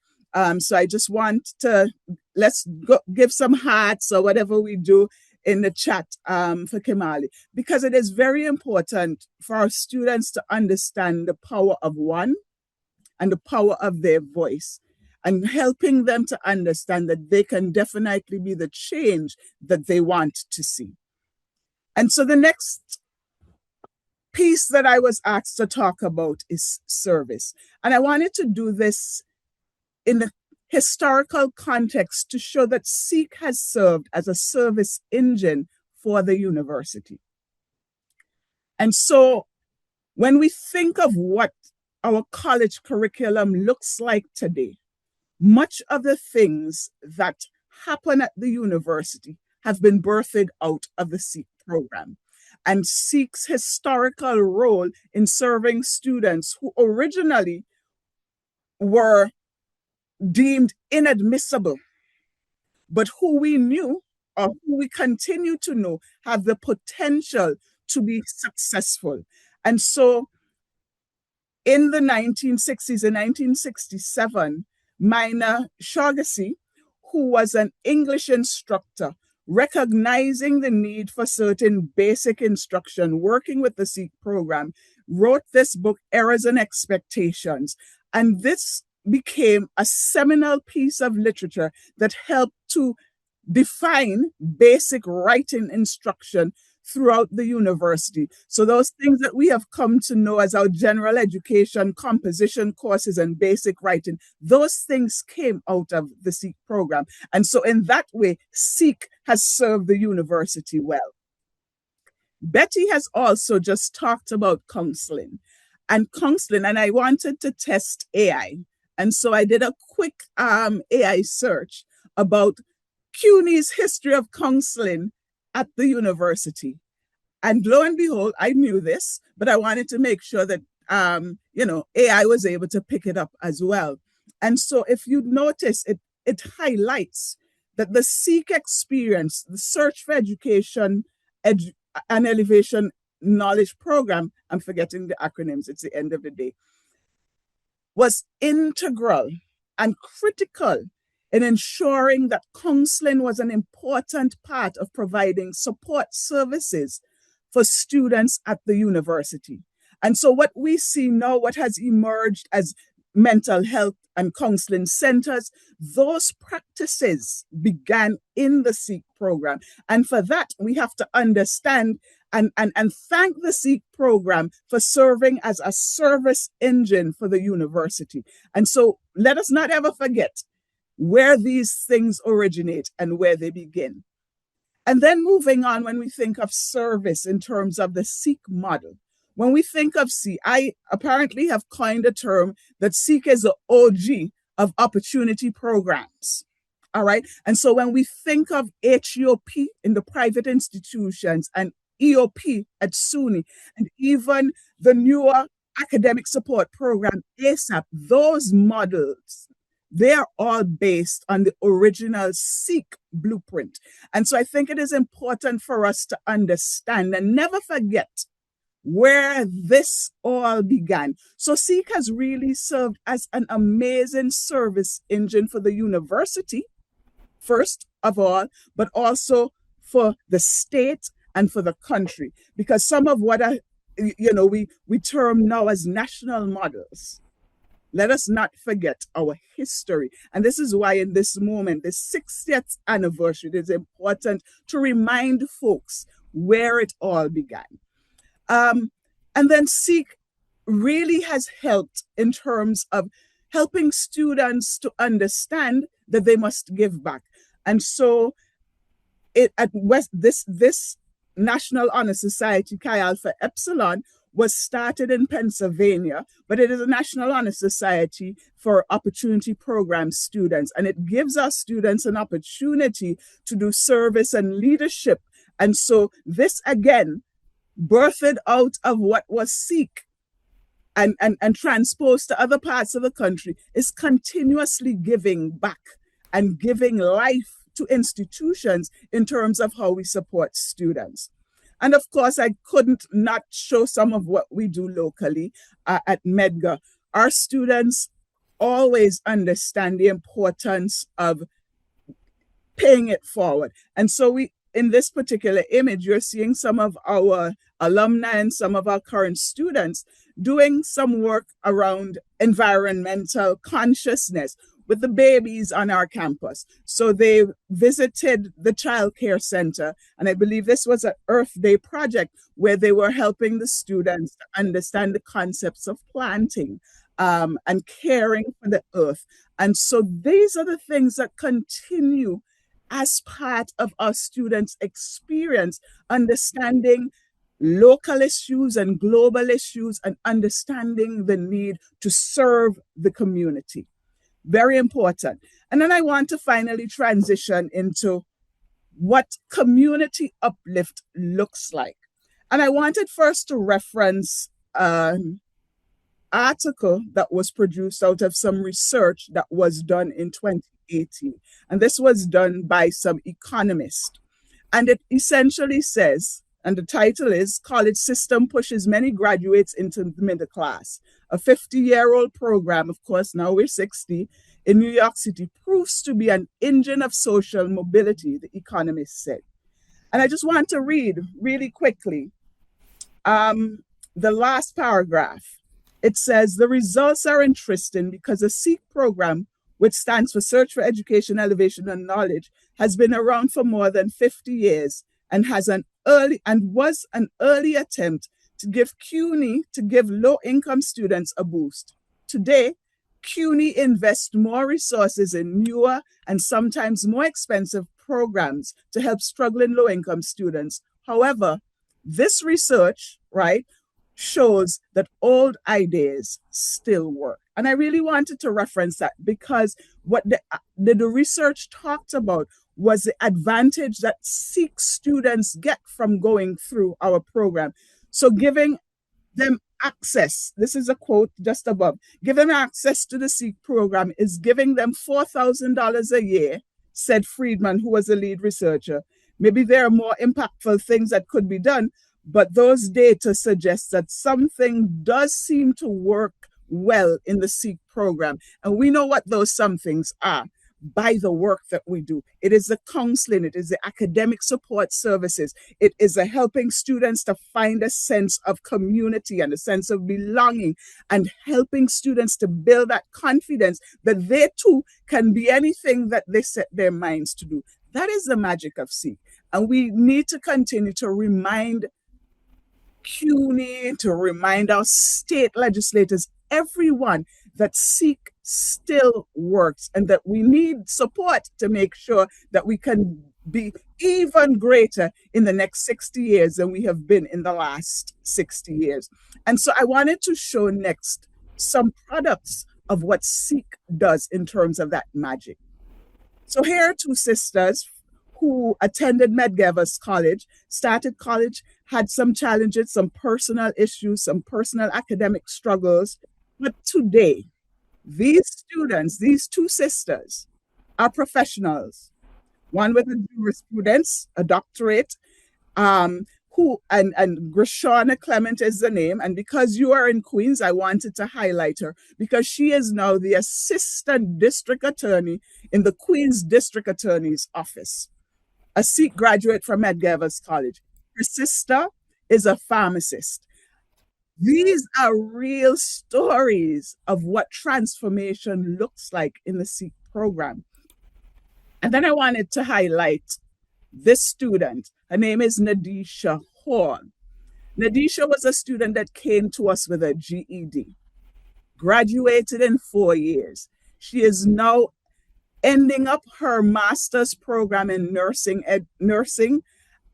So I just want to, let's give some hearts or whatever we do in the chat for Kimali, because it is very important for our students to understand the power of one and the power of their voice, and helping them to understand that they can definitely be the change that they want to see. And so the next piece that I was asked to talk about is service. And I wanted to do this in the historical context to show that SEEK has served as a service engine for the university. And so when we think of what our college curriculum looks like today, much of the things that happen at the university have been birthed out of the SEEK program. And SEEK's historical role in serving students who originally were deemed inadmissible, but who we knew or who we continue to know have the potential to be successful. And so in the 1960s, in 1967, Mina Shogasi, who was an English instructor, recognizing the need for certain basic instruction, working with the SEEK program, wrote this book, Errors and Expectations. And this became a seminal piece of literature that helped to define basic writing instruction throughout the university. So those things that we have come to know as our general education, composition courses, and basic writing, those things came out of the SEEK program. And so in that way, SEEK has served the university well. Betty has also just talked about counseling. And I wanted to test AI. And so I did a quick AI search about CUNY's history of counseling at the university. And lo and behold, I knew this, but I wanted to make sure that, AI was able to pick it up as well. And so if you notice, it highlights that the SEEK experience, the Search for Education and Elevation Knowledge Program, I'm forgetting the acronyms, it's the end of the day, was integral and critical in ensuring that counseling was an important part of providing support services for students at the university. And so what we see now, what has emerged as mental health and counseling centers, those practices began in the SEEK program. And for that, we have to understand and thank the SEEK program for serving as a service engine for the university. And so let us not ever forget where these things originate and where they begin. And then moving on, when we think of service in terms of the SEEK model, when we think of SEEK, I apparently have coined a term that SEEK is the OG of opportunity programs. All right. And so when we think of HEOP in the private institutions and EOP at CUNY, and even the newer academic support program, ASAP, those models, they are all based on the original SEEK blueprint. And so I think it is important for us to understand and never forget where this all began. So SEEK has really served as an amazing service engine for the university, first of all, but also for the state and for the country. Because some of what we term now as national models, let us not forget our history. And this is why in this moment, the 60th anniversary, it is important to remind folks where it all began. And then SEEK really has helped in terms of helping students to understand that they must give back. And so this National Honor Society, Chi Alpha Epsilon, was started in Pennsylvania, but it is a National Honor Society for Opportunity Program students. And it gives our students an opportunity to do service and leadership. And so this, again, birthed out of what was SEEK and transposed to other parts of the country, is continuously giving back and giving life to institutions in terms of how we support students. And of course, I couldn't not show some of what we do locally at Medgar. Our students always understand the importance of paying it forward. And so in this particular image, you're seeing some of our alumni and some of our current students doing some work around environmental consciousness with the babies on our campus. So they visited the child care center, and I believe this was an Earth Day project where they were helping the students to understand the concepts of planting and caring for the earth. And so these are the things that continue as part of our students' experience, understanding local issues and global issues and understanding the need to serve the community. Very important. And then I want to finally transition into what community uplift looks like. And I wanted first to reference an article that was produced out of some research that was done in 2018. And this was done by some economists. And it essentially says, and the title is College System Pushes Many Graduates into the Middle Class. A 50-year-old program, of course, now we're 60, in New York City proves to be an engine of social mobility, the economist said. And I just want to read really quickly the last paragraph. It says, the results are interesting because the SEEK program, which stands for Search for Education, Elevation, and Knowledge, has been around for more than 50 years and was an early attempt to give CUNY to give low-income students a boost. Today, CUNY invests more resources in newer and sometimes more expensive programs to help struggling low-income students. However, this research, right, shows that old ideas still work. And I really wanted to reference that because what the research talked about was the advantage that SEEK students get from going through our program. So giving them access, this is a quote just above, give them access to the SEEK program is giving them $4,000 a year, said Friedman, who was the lead researcher. Maybe there are more impactful things that could be done, but those data suggest that something does seem to work well in the SEEK program. And we know what those some things are by the work that we do. It is the counseling, it is the academic support services, it is the helping students to find a sense of community and a sense of belonging, and helping students to build that confidence that they too can be anything that they set their minds to do. That is the magic of SEEK. And we need to continue to remind CUNY, to remind our state legislators, everyone, that SEEK still works and that we need support to make sure that we can be even greater in the next 60 years than we have been in the last 60 years. And so I wanted to show next some products of what SEEK does in terms of that magic. So here are two sisters who attended Medgar College, started college, had some challenges, some personal issues, some personal academic struggles. But today, these students, these two sisters, are professionals. One with a jurisprudence, a doctorate, and Grishana Clement is the name. And because you are in Queens, I wanted to highlight her because she is now the assistant district attorney in the Queens District Attorney's Office, a SEEK graduate from Medgar College. Her sister is a pharmacist. These are real stories of what transformation looks like in the SEEK program. And then I wanted to highlight this student. Her name is Nadisha Hall. Nadisha was a student that came to us with a GED, graduated in 4 years. She is now ending up her master's program in nursing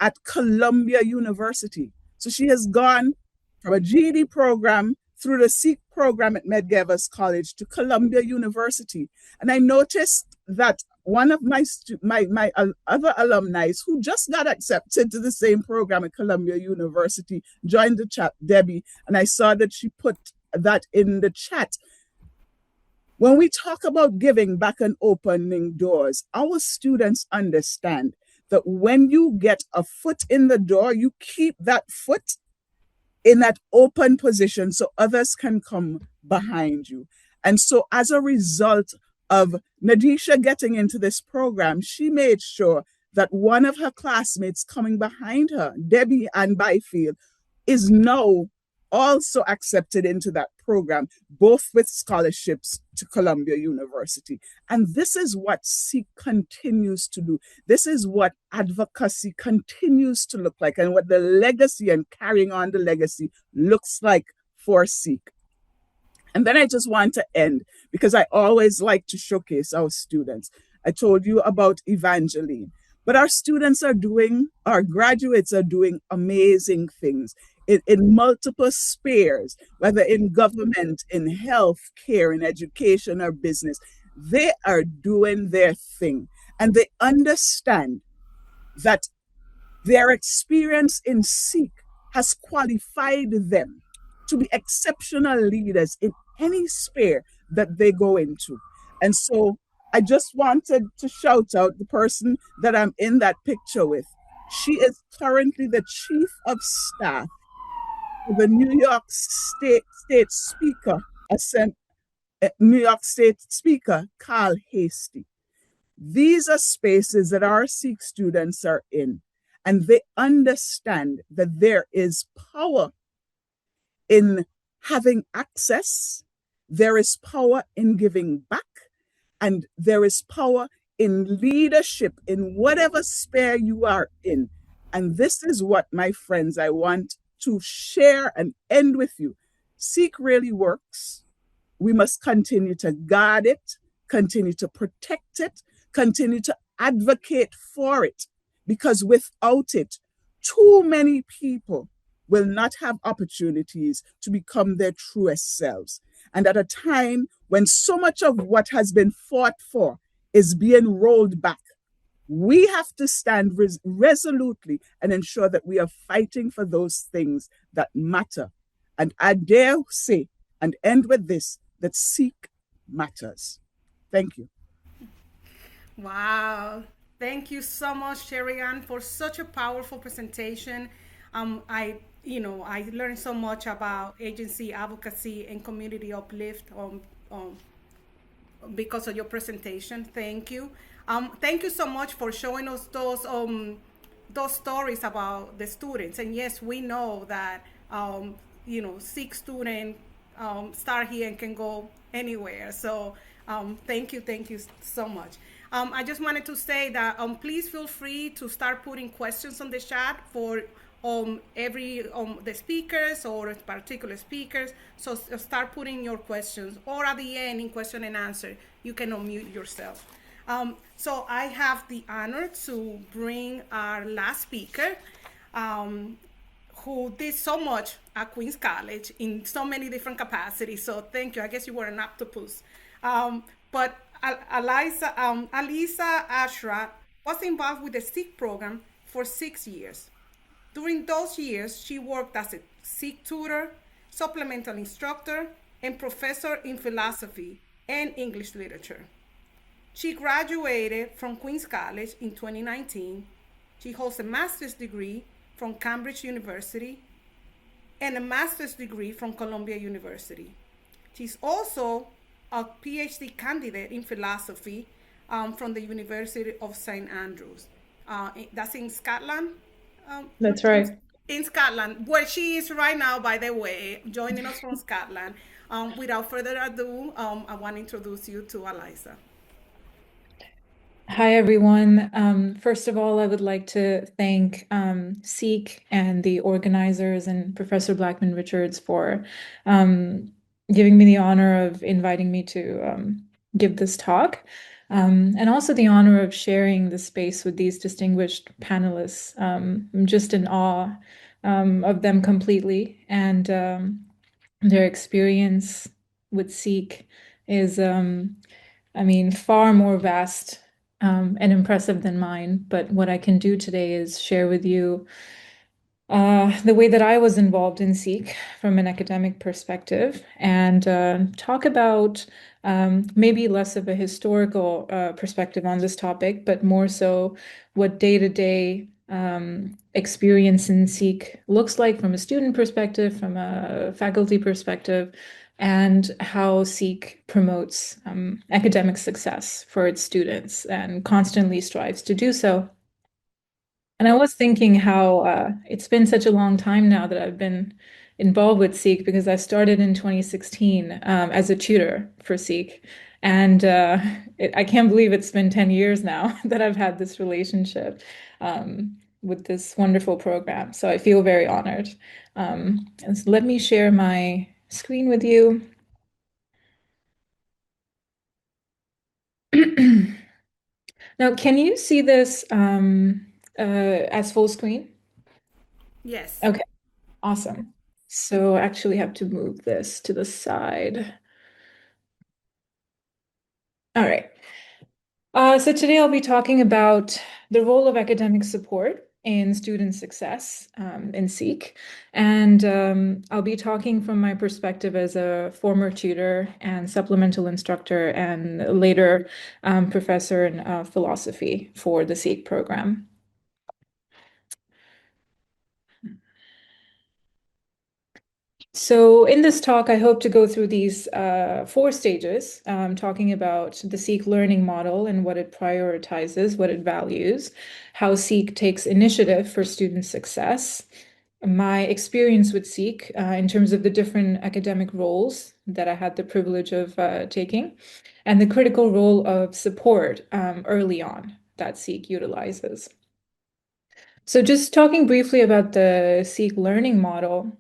at Columbia University. So she has gone from a GED program through the SEEK program at Medgar College to Columbia University. And I noticed that one of my other alumni who just got accepted to the same program at Columbia University joined the chat, Debbie, and I saw that she put that in the chat. When we talk about giving back and opening doors, our students understand that when you get a foot in the door, you keep that foot in that open position so others can come behind you. And so as a result of Nadisha getting into this program, she made sure that one of her classmates coming behind her, Debbie Ann Byfield, is now also accepted into that program, both with scholarships to Columbia University. And this is what SEEK continues to do. This is what advocacy continues to look like, and what the legacy and carrying on the legacy looks like for SEEK. And then I just want to end, because I always like to showcase our students. I told you about Evangeline. But our graduates are doing amazing things in multiple spheres, whether in government, in health care, in education, or business. They are doing their thing. And they understand that their experience in Sikh has qualified them to be exceptional leaders in any sphere that they go into. And so I just wanted to shout out the person that I'm in that picture with. She is currently the chief of staff for the State Speaker, New York State Speaker Carl Hastie. These are spaces that our Sikh students are in, and they understand that there is power in having access, there is power in giving back, and there is power in leadership in whatever sphere you are in. And this is what, my friends, I want to share and end with you. Sikh really works. We must continue to guard it, continue to protect it, continue to advocate for it, because without it, too many people will not have opportunities to become their truest selves. And at a time when so much of what has been fought for is being rolled back, we have to stand resolutely and ensure that we are fighting for those things that matter. And I dare say, and end with this, that Sikh matters. Thank you. Wow. Thank you so much, Sherry Ann, for such a powerful presentation. I learned so much about agency, advocacy, and community uplift because of your presentation. Thank you. Thank you so much for showing us those stories about the students. And yes, we know that Sikh student start here and can go anywhere. So thank you so much. I just wanted to say that please feel free to start putting questions on the chat for every the speakers or particular speakers. So start putting your questions, or at the end in question and answer, you can unmute yourself. So I have the honor to bring our last speaker, who did so much at Queens College in so many different capacities. So thank you. I guess you were an octopus. But Alisa Ashra was involved with the Sikh program for 6 years. During those years, she worked as a Sikh tutor, supplemental instructor, and professor in philosophy and English literature. She graduated from Queens College in 2019. She holds a master's degree from Cambridge University and a master's degree from Columbia University. She's also a PhD candidate in philosophy from the University of St. Andrews. That's in Scotland. That's right. In Scotland, where she is right now, by the way, joining us from Scotland. Without further ado, I want to introduce you to Alisa. Hi, everyone. First of all, I would like to thank Seek and the organizers and Professor Blackman Richards for giving me the honor of inviting me to give this talk, and also the honor of sharing the space with these distinguished panelists. I'm just in awe of them completely, and their experience with Seek is, far more vast and impressive than mine. But what I can do today is share with you the way that I was involved in Seek from an academic perspective, and talk about maybe less of a historical perspective on this topic, but more so what day-to-day experience in Seek looks like from a student perspective, from a faculty perspective, and how Seek promotes academic success for its students and constantly strives to do so. And I was thinking how it's been such a long time now that I've been involved with Seek, because I started in 2016 as a tutor for Seek. And I can't believe it's been 10 years now that I've had this relationship with this wonderful program. So I feel very honored. And so let me share my screen with you. Now, can you see this as full screen? Yes. Okay, awesome. So I actually have to move this to the side. All right. So today I'll be talking about the role of academic support in student success in SEEK. And I'll be talking from my perspective as a former tutor and supplemental instructor and later professor in philosophy for the SEEK program. So in this talk, I hope to go through these 4 stages, talking about the SEEK learning model and what it prioritizes, what it values, how SEEK takes initiative for student success, my experience with SEEK in terms of the different academic roles that I had the privilege of taking, and the critical role of support early on that SEEK utilizes. So just talking briefly about the SEEK learning model,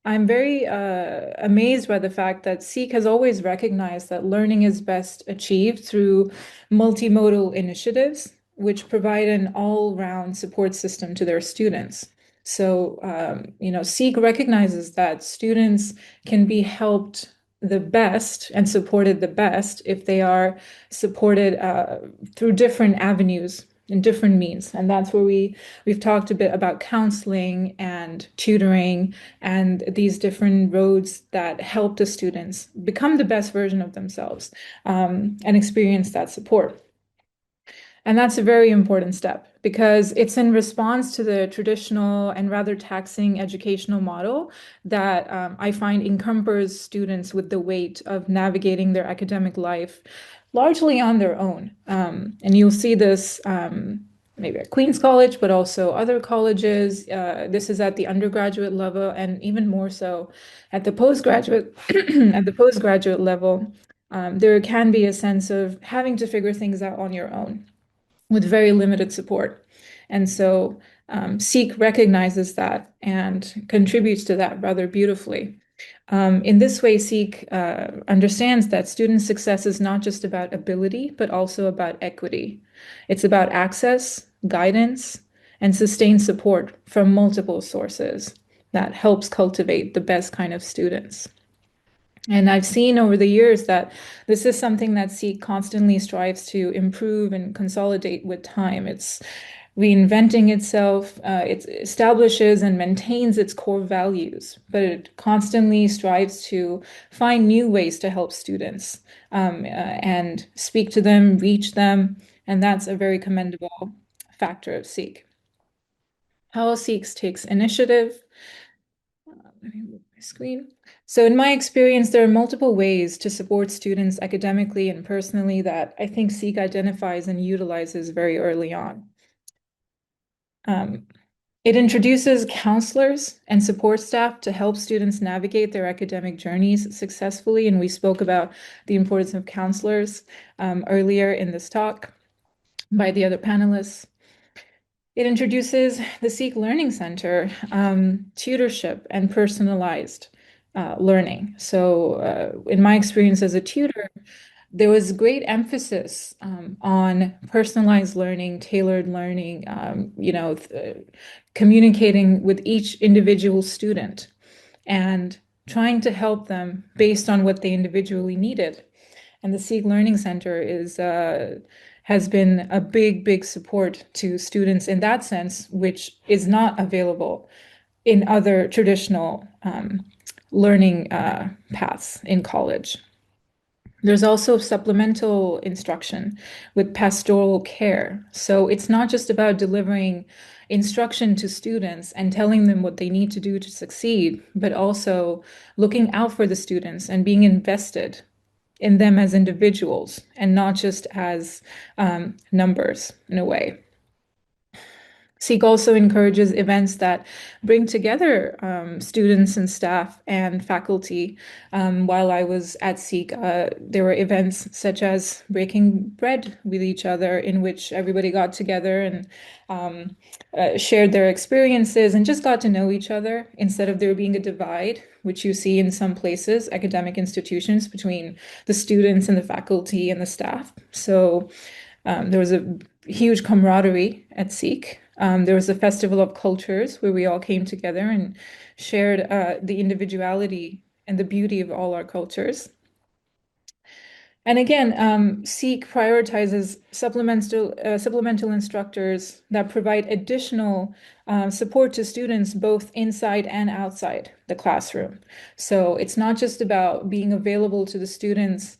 I'm very amazed by the fact that SEEK has always recognized that learning is best achieved through multimodal initiatives, which provide an all-round support system to their students. So, SEEK recognizes that students can be helped the best and supported the best if they are supported through different avenues and different means. And that's where we've talked a bit about counseling and tutoring and these different roads that help the students become the best version of themselves and experience that support. And that's a very important step because it's in response to the traditional and rather taxing educational model that I find encumbers students with the weight of navigating their academic life largely on their own. And you'll see this maybe at Queens College, but also other colleges. This is at the undergraduate level, and even more so at the postgraduate at the postgraduate level. There can be a sense of having to figure things out on your own with very limited support. And so SEEK recognizes that and contributes to that rather beautifully. In this way, SEEK understands that student success is not just about ability, but also about equity. It's about access, guidance, and sustained support from multiple sources that helps cultivate the best kind of students. And I've seen over the years that this is something that SEEK constantly strives to improve and consolidate with time. It's reinventing itself, it establishes and maintains its core values, but it constantly strives to find new ways to help students and speak to them, reach them, and that's a very commendable factor of SEEK. How SEEK takes initiative. Let me move my screen. So in my experience, there are multiple ways to support students academically and personally that I think SEEK identifies and utilizes very early on. It introduces counselors and support staff to help students navigate their academic journeys successfully, and we spoke about the importance of counselors earlier in this talk by the other panelists. It introduces the SEEK Learning Center, tutorship, and personalized learning. So in my experience as a tutor, there was great emphasis on personalized learning, tailored learning, communicating with each individual student and trying to help them based on what they individually needed. And the SEEK Learning Center has been a big support to students in that sense, which is not available in other traditional learning paths in college. There's also supplemental instruction with pastoral care. So it's not just about delivering instruction to students and telling them what they need to do to succeed, but also looking out for the students and being invested in them as individuals and not just as numbers in a way. Seek also encourages events that bring together students and staff and faculty. While I was at Seek, there were events such as breaking bread with each other, in which everybody got together and shared their experiences and just got to know each other instead of there being a divide, which you see in some places, academic institutions, between the students and the faculty and the staff. So there was a huge camaraderie at Seek. There was a festival of cultures where we all came together and shared the individuality and the beauty of all our cultures. And again, SEEK prioritizes supplemental instructors that provide additional support to students both inside and outside the classroom. So it's not just about being available to the students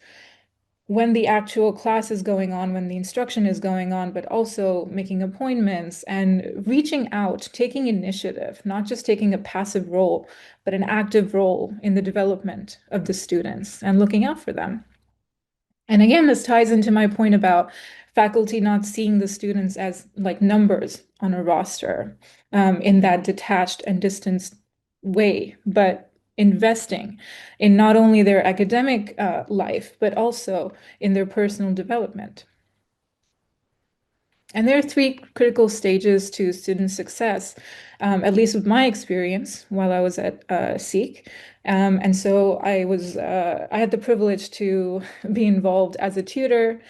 when the actual class is going on, when the instruction is going on, but also making appointments and reaching out, taking initiative, not just taking a passive role, but an active role in the development of the students and looking out for them. And again, this ties into my point about faculty not seeing the students as like numbers on a roster in that detached and distanced way, but investing in not only their academic life, but also in their personal development. And there are three critical stages to student success, at least with my experience while I was at SEEK. And so I had the privilege to be involved as a tutor,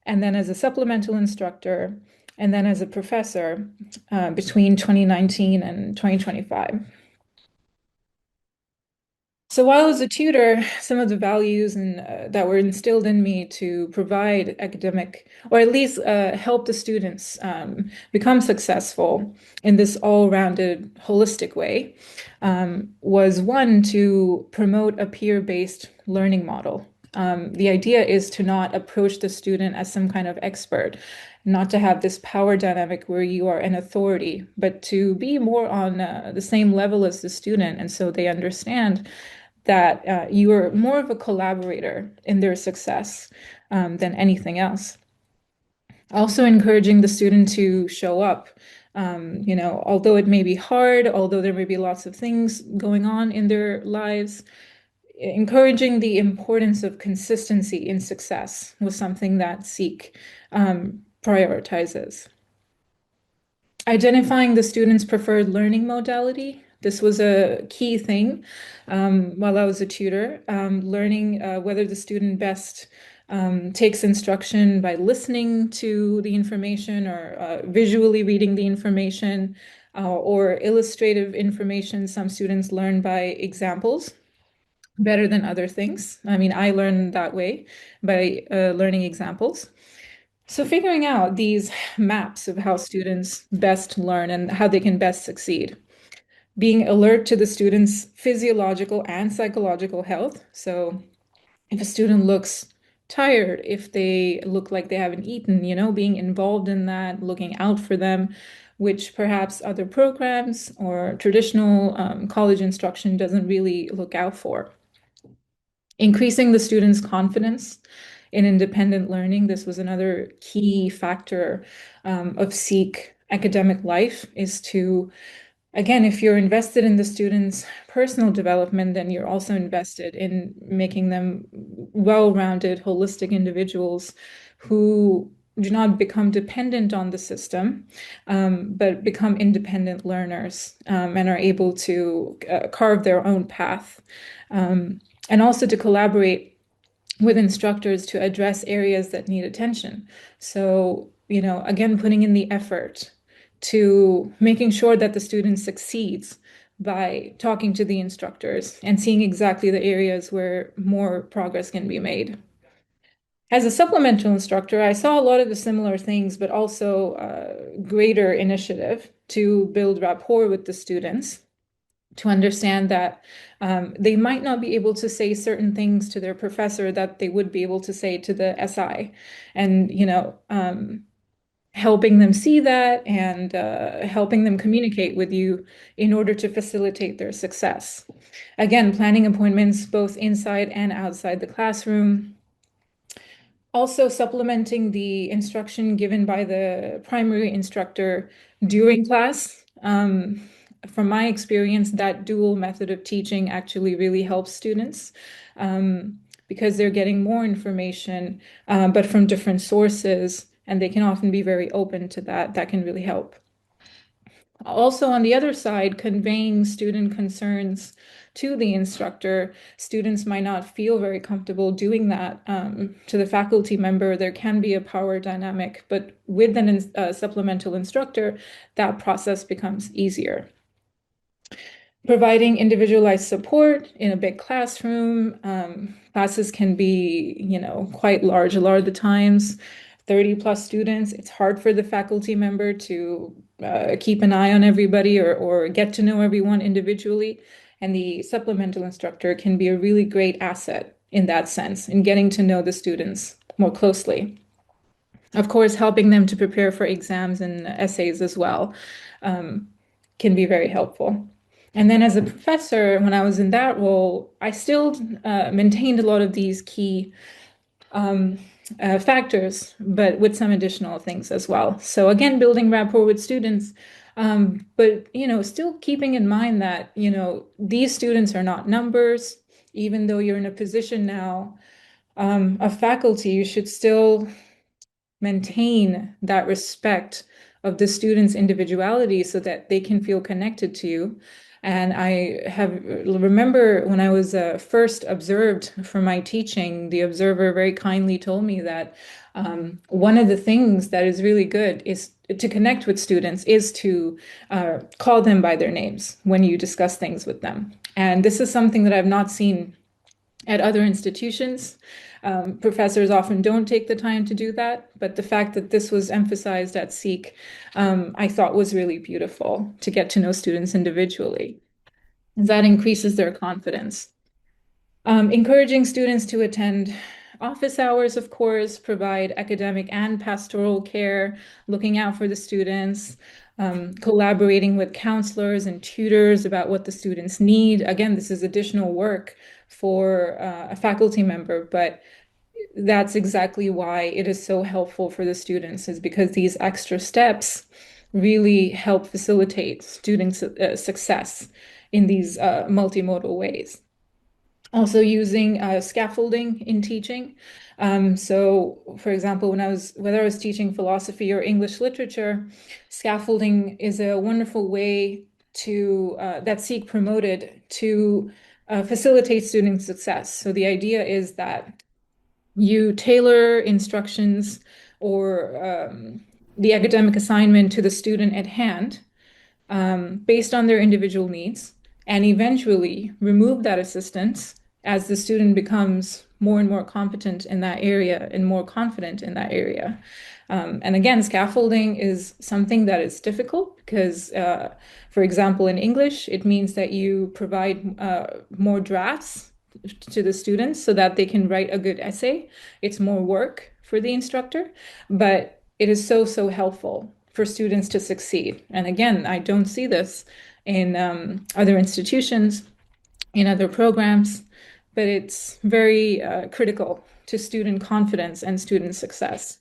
and then as a supplemental instructor, and then as a professor between 2019 and 2025. So while as a tutor, some of the values that were instilled in me to provide academic, or at least help the students become successful in this all-rounded, holistic way, was one, to promote a peer-based learning model. The idea is to not approach the student as some kind of expert, not to have this power dynamic where you are an authority, but to be more on the same level as the student. And so they understand that you are more of a collaborator in their success than anything else. Also encouraging the student to show up, although it may be hard, although there may be lots of things going on in their lives, encouraging the importance of consistency in success was something that SEEK prioritizes. Identifying the student's preferred learning modality. This was a key thing while I was a tutor, learning whether the student best takes instruction by listening to the information or visually reading the information or illustrative information. Some students learn by examples better than other things. I mean, I learned that way by learning examples. So figuring out these maps of how students best learn and how they can best succeed. Being alert to the student's physiological and psychological health. So if a student looks tired, if they look like they haven't eaten, being involved in that, looking out for them, which perhaps other programs or traditional college instruction doesn't really look out for. Increasing the student's confidence in independent learning. This was another key factor of SEEK academic life, is to, again, if you're invested in the students' personal development, then you're also invested in making them well-rounded, holistic individuals who do not become dependent on the system, but become independent learners and are able to carve their own path. And also to collaborate with instructors to address areas that need attention. So, again, putting in the effort to making sure that the student succeeds by talking to the instructors and seeing exactly the areas where more progress can be made. As a supplemental instructor, I saw a lot of the similar things, but also greater initiative to build rapport with the students, to understand that they might not be able to say certain things to their professor that they would be able to say to the SI, and helping them see that and helping them communicate with you in order to facilitate their success. Again, planning appointments both inside and outside the classroom. Also supplementing the instruction given by the primary instructor during class. From my experience, that dual method of teaching actually really helps students because they're getting more information, but from different sources, and they can often be very open to that. That can really help. Also, on the other side, conveying student concerns to the instructor, students might not feel very comfortable doing that to the faculty member. There can be a power dynamic, but with a supplemental instructor, that process becomes easier. Providing individualized support in a big classroom. Classes can be, quite large a lot of the times. 30 plus students, it's hard for the faculty member to keep an eye on everybody or get to know everyone individually. And the supplemental instructor can be a really great asset in that sense, in getting to know the students more closely. Of course, helping them to prepare for exams and essays as well can be very helpful. And then as a professor, when I was in that role, I still maintained a lot of these key factors, but with some additional things as well. So again, building rapport with students, but still keeping in mind that these students are not numbers. Even though you're in a position now of faculty, you should still maintain that respect of the student's individuality so that they can feel connected to you. And I remember when I was first observed for my teaching, the observer very kindly told me that one of the things that is really good is to connect with students is to call them by their names when you discuss things with them. And this is something that I've not seen at other institutions. Professors often don't take the time to do that, but the fact that this was emphasized at SEEK, I thought was really beautiful to get to know students individually. That increases their confidence. Encouraging students to attend office hours, of course, provide academic and pastoral care, looking out for the students, collaborating with counselors and tutors about what the students need. Again, this is additional work for a faculty member, but that's exactly why it is so helpful for the students, is because these extra steps really help facilitate students' success in these multimodal ways. Also using scaffolding in teaching. So, for example, whether I was teaching philosophy or English literature, scaffolding is a wonderful way that SEEK promoted to facilitate student success. So the idea is that you tailor instructions or the academic assignment to the student at hand based on their individual needs, and eventually remove that assistance as the student becomes more and more competent in that area and more confident in that area. And again, scaffolding is something that is difficult because, for example, in English, it means that you provide more drafts to the students so that they can write a good essay. It's more work for the instructor, but it is so, so helpful for students to succeed. And again, I don't see this in other institutions, in other programs, but it's very critical to student confidence and student success.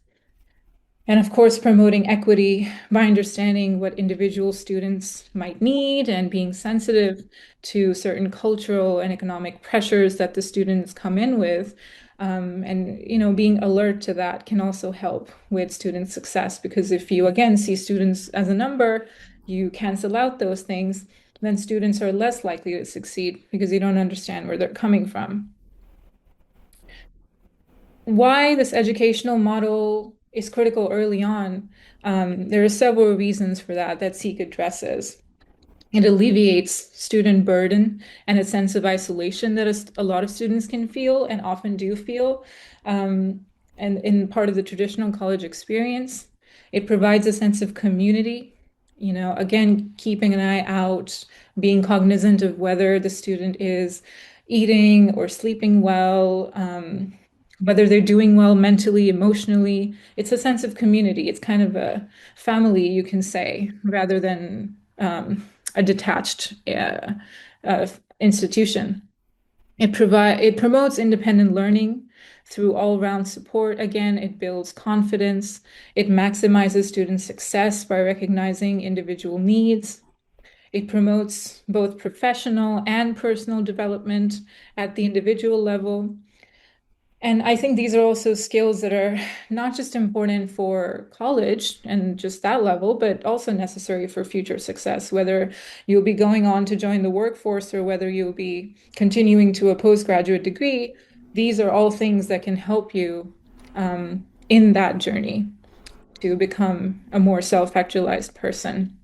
And of course, promoting equity by understanding what individual students might need and being sensitive to certain cultural and economic pressures that the students come in with. And being alert to that can also help with student success, because if you, again, see students as a number, you cancel out those things, then students are less likely to succeed because you don't understand where they're coming from. Why this educational model is critical early on, there are several reasons for that SEEK addresses. It alleviates student burden and a sense of isolation that a lot of students can feel and often do feel, and in part of the traditional college experience. It provides a sense of community, again, keeping an eye out, being cognizant of whether the student is eating or sleeping well, whether they're doing well mentally, emotionally. It's a sense of community. It's kind of a family, you can say, rather than a detached institution. It promotes independent learning through all-round support. Again, it builds confidence. It maximizes student success by recognizing individual needs. It promotes both professional and personal development at the individual level. And I think these are also skills that are not just important for college and just that level, but also necessary for future success, whether you'll be going on to join the workforce or whether you'll be continuing to a postgraduate degree. These are all things that can help you in that journey to become a more self-actualized person.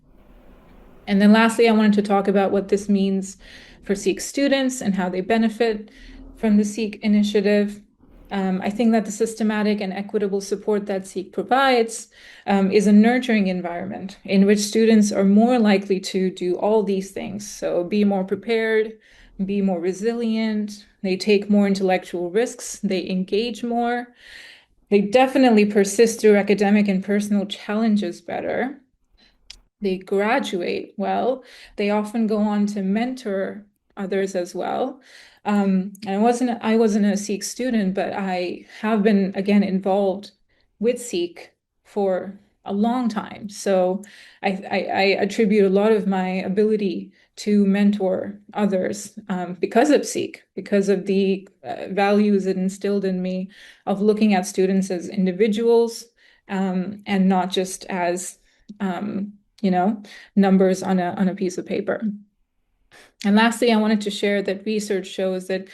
And then lastly, I wanted to talk about what this means for SEEK students and how they benefit from the SEEK initiative. I think that the systematic and equitable support that SEEK provides is a nurturing environment in which students are more likely to do all these things. So be more prepared, be more resilient, they take more intellectual risks, they engage more, they definitely persist through academic and personal challenges better. They graduate well. They often go on to mentor others as well. And I wasn't a SEEK student, but I have been again involved with SEEK for a long time. So I attribute a lot of my ability to mentor others because of SEEK, because of the values it instilled in me of looking at students as individuals and not just as numbers on a piece of paper. And lastly, I wanted to share that research shows that,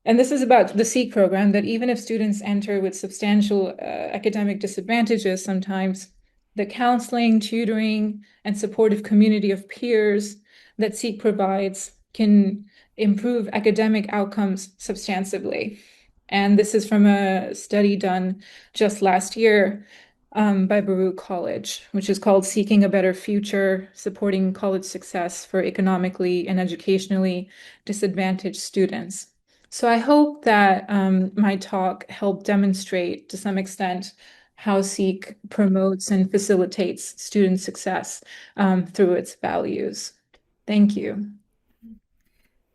and this is about the SEEK program, that even if students enter with substantial academic disadvantages, sometimes the counseling, tutoring, and supportive community of peers that SEEK provides can improve academic outcomes substantively. And this is from a study done just last year by Baruch College, which is called Seeking a Better Future, Supporting College Success for Economically and Educationally Disadvantaged Students. So I hope that my talk helped demonstrate to some extent how SEEK promotes and facilitates student success through its values. Thank you.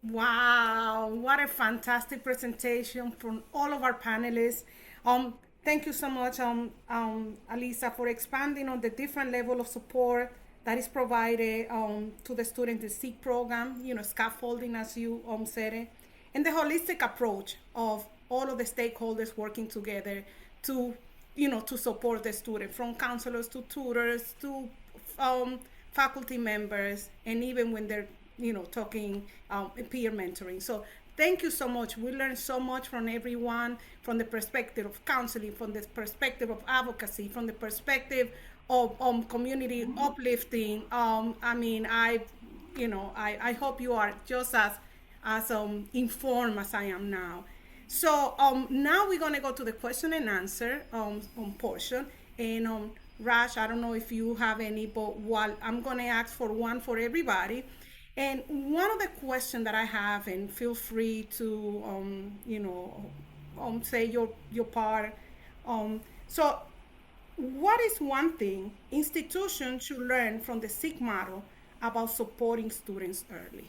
Wow, what a fantastic presentation from all of our panelists. Thank you so much, Alisa, for expanding on the different level of support that is provided to the student in the SEEK program, scaffolding, as you said it, and the holistic approach of all of the stakeholders working together to, to support the student, from counselors to tutors to faculty members, and even when they're talking peer mentoring. So thank you so much. We learned so much from everyone, from the perspective of counseling, from the perspective of advocacy, from the perspective of community uplifting. I hope you are just as informed as I am now. So now we're going to go to the question and answer portion. And Raj, I don't know if you have any, but while I'm going to ask for one for everybody. And one of the questions that I have, and feel free to, say your part. So what is one thing institutions should learn from the SEEK model about supporting students early?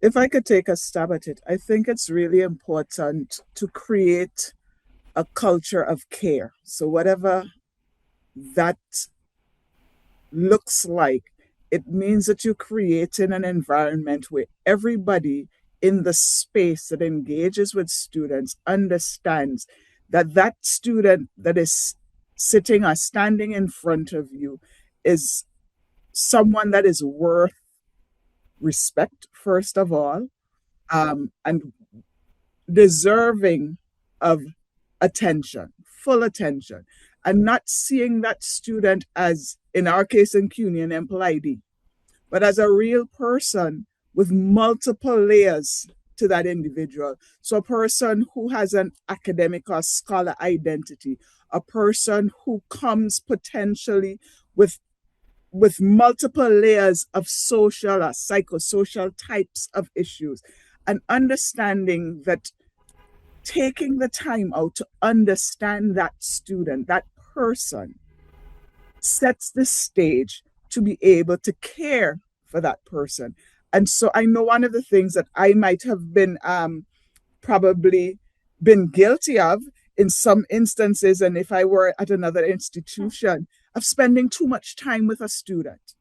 If I could take a stab at it, I think it's really important to create a culture of care. So whatever that looks like, it means that you're creating an environment where everybody in the space that engages with students understands that that student that is sitting or standing in front of you is someone that is worth respect, first of all, and deserving of attention, full attention, and not seeing that student as, in our case in CUNY, an employee, but as a real person with multiple layers to that individual. So a person who has an academic or scholar identity, a person who comes potentially with multiple layers of social or psychosocial types of issues, and understanding that taking the time out to understand that student, that person, sets the stage to be able to care for that person. And so I know one of the things that I might have been probably been guilty of in some instances, and if I were at another institution, of spending too much time with a student.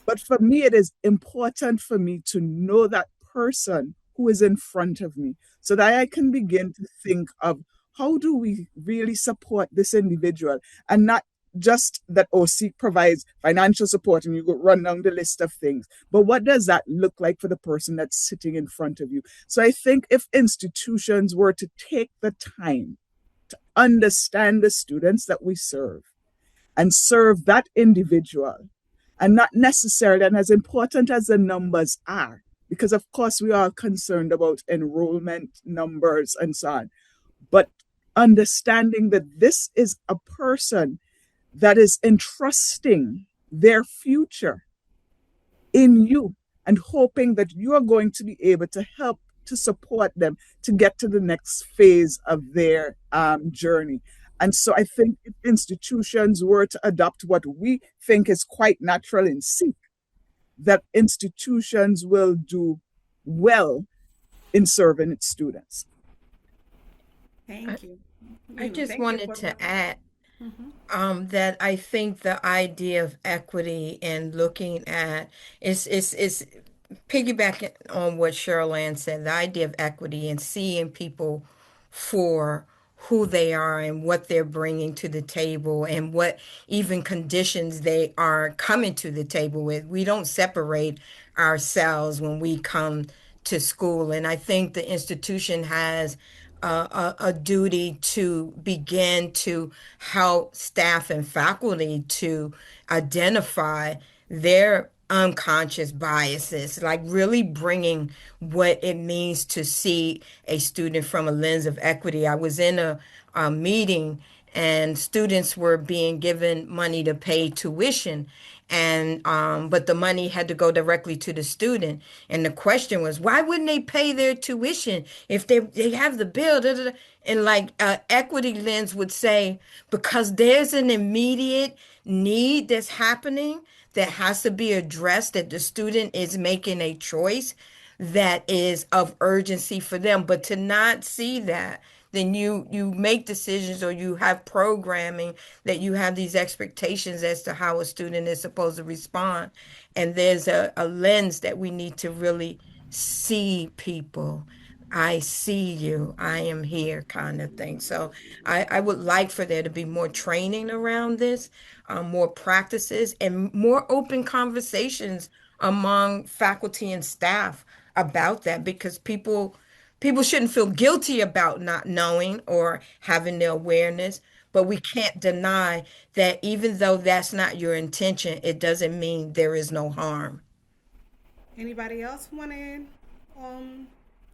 But for me, it is important for me to know that person who is in front of me so that I can begin to think of how do we really support this individual, and not just that OSEEK provides financial support and you go run down the list of things, but what does that look like for the person that's sitting in front of you? So I think if institutions were to take the time to understand the students that we serve and serve that individual, and not necessarily, and as important as the numbers are, because of course we are concerned about enrollment numbers and so on, but understanding that this is a person that is entrusting their future in you and hoping that you are going to be able to help to support them to get to the next phase of their journey. And so I think if institutions were to adopt what we think is quite natural in SEEK, that institutions will do well in serving its students. Thank you. I just Thank you wanted for to that. add Mhm. that I think the idea of equity and looking at is piggybacking on what Cheryl Ann said, the idea of equity and seeing people for who they are and what they're bringing to the table and what even conditions they are coming to the table with. We don't separate ourselves when we come to school. And I think the institution has a duty to begin to help staff and faculty to identify their unconscious biases, like really bringing what it means to see a student from a lens of equity. I was in a meeting and students were being given money to pay tuition, and but the money had to go directly to the student, and the question was, why wouldn't they pay their tuition if they have the bill, da, da, da. And like equity lens would say, because there's an immediate need that's happening that has to be addressed, that the student is making a choice that is of urgency for them. But to not see that, then you make decisions, or you have programming that you have these expectations as to how a student is supposed to respond. And there's a lens that we need to really see people. I see you, I am here, kind of thing. So I would like for there to be more training around this, more practices, and more open conversations among faculty and staff about that, because people shouldn't feel guilty about not knowing or having the awareness. But we can't deny that even though that's not your intention, it doesn't mean there is no harm. Anybody else want to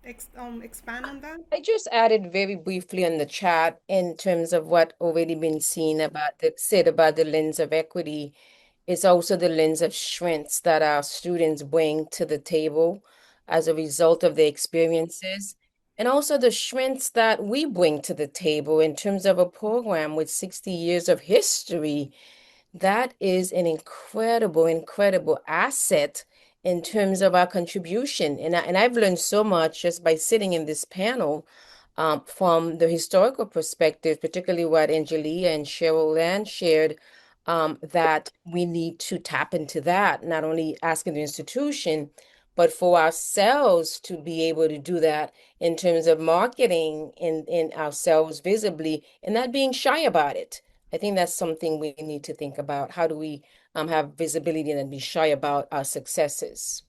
expand on that? I just added very briefly on the chat in terms of what already been seen about said about the lens of equity. It's also the lens of strengths that our students bring to the table as a result of their experiences, and also the strengths that we bring to the table in terms of a program with 60 years of history. That is an incredible, incredible asset in terms of our contribution. And I've learned so much just by sitting in this panel, from the historical perspective, particularly what Angelia and Cheryl Land shared, that we need to tap into that, not only asking the institution, but for ourselves to be able to do that in terms of marketing in ourselves visibly and not being shy about it. I think that's something we need to think about. How do we have visibility and be shy about our successes?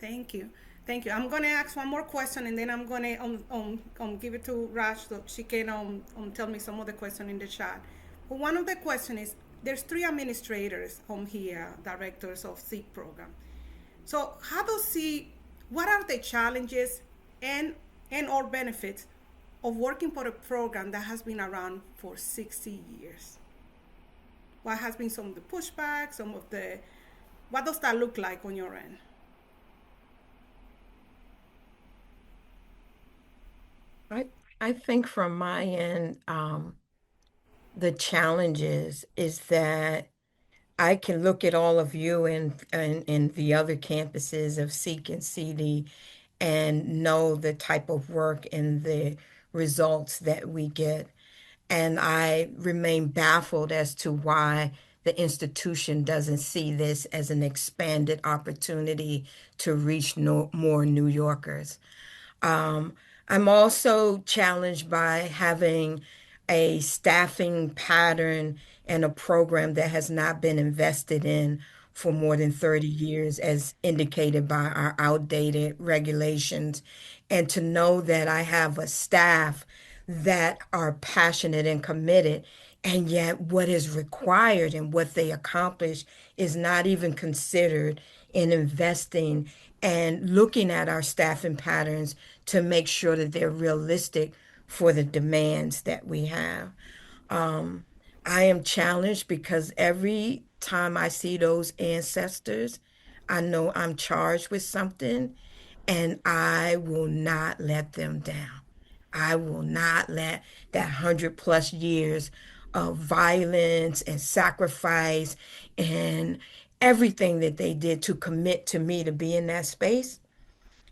Thank you. Thank you. I'm going to ask one more question, and then I'm going to give it to Raj so she can tell me some of the question in the chat. But one of the question is, there's three administrators here, directors of SEEK program. So how does SEEK, what are the challenges and or benefits of working for a program that has been around for 60 years? What has been some of the pushback, what does that look like on your end? I I think from my end, the challenges is that I can look at all of you and the other campuses of Seek and CD, and know the type of work and the results that we get. And I remain baffled as to why the institution doesn't see this as an expanded opportunity to reach more New Yorkers. Um, I'm also challenged by having a staffing pattern and a program that has not been invested in for more than 30 years, as indicated by our outdated regulations. And to know that I have a staff that are passionate and committed, and yet what is required and what they accomplish is not even considered in investing and looking at our staffing patterns to make sure that they're realistic for the demands that we have. Um, I am challenged because every time I see those ancestors, I know I'm charged with something and I will not let them down. I will not let that 100+ years of violence and sacrifice and everything that they did to commit to me to be in that space.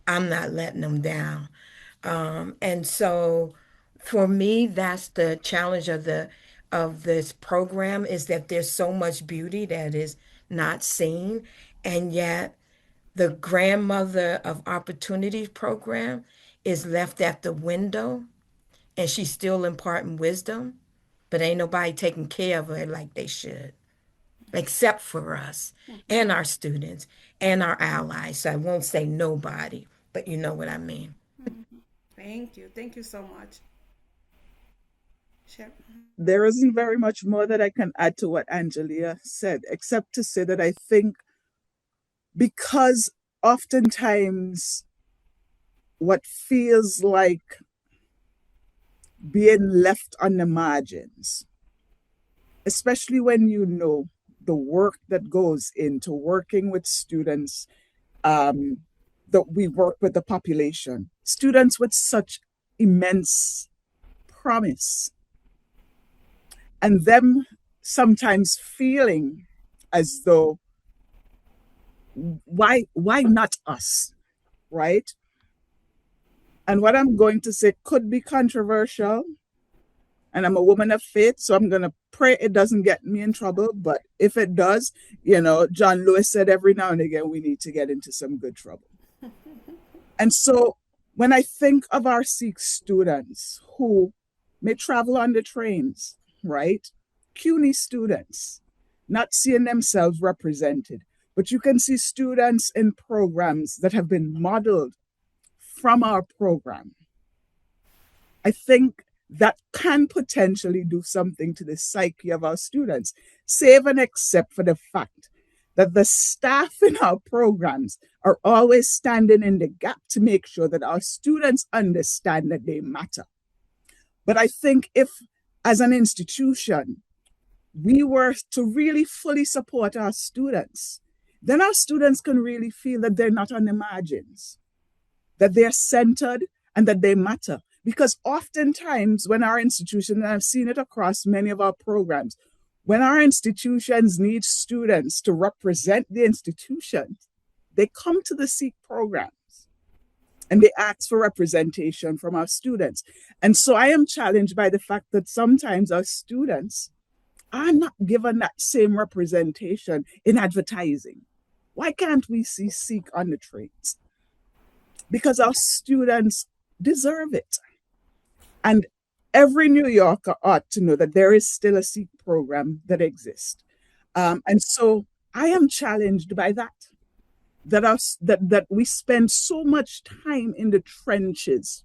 I'm not letting them down. And so for me, that's the challenge of this program, is that there's so much beauty that is not seen. And yet the grandmother of opportunities program is left at the window and she's still imparting wisdom, but ain't nobody taking care of her like they should, except for us and our students and our allies. So I won't say nobody, but you know what I mean. Thank you. Thank you so much. Sure. There isn't very much more that I can add to what Angelia said, except to say that I think because oftentimes what feels like being left on the margins, especially when you know the work that goes into working with students, that we work with the population, students with such immense promise, and them sometimes feeling as though, why not us, right? And what I'm going to say could be controversial, and I'm a woman of faith, so I'm going to pray it doesn't get me in trouble. But if it does, John Lewis said every now and again we need to get into some good trouble. And so when I think of our Sikh students who may travel on the trains, right? CUNY students, not seeing themselves represented, but you can see students in programs that have been modeled from our program. I think that can potentially do something to the psyche of our students, save and except for the fact that the staff in our programs are always standing in the gap to make sure that our students understand that they matter. But I think if, as an institution, we were to really fully support our students, then our students can really feel that they're not on the margins, that they're centered and that they matter. Because oftentimes when our institution, and I've seen it across many of our programs, when our institutions need students to represent the institution, they come to the Sikh programs and they ask for representation from our students. And so I am challenged by the fact that sometimes our students are not given that same representation in advertising. Why can't we see Sikh on the trains? Because our students deserve it. And every New Yorker ought to know that there is still a Sikh program that exists. And so I am challenged by that we spend so much time in the trenches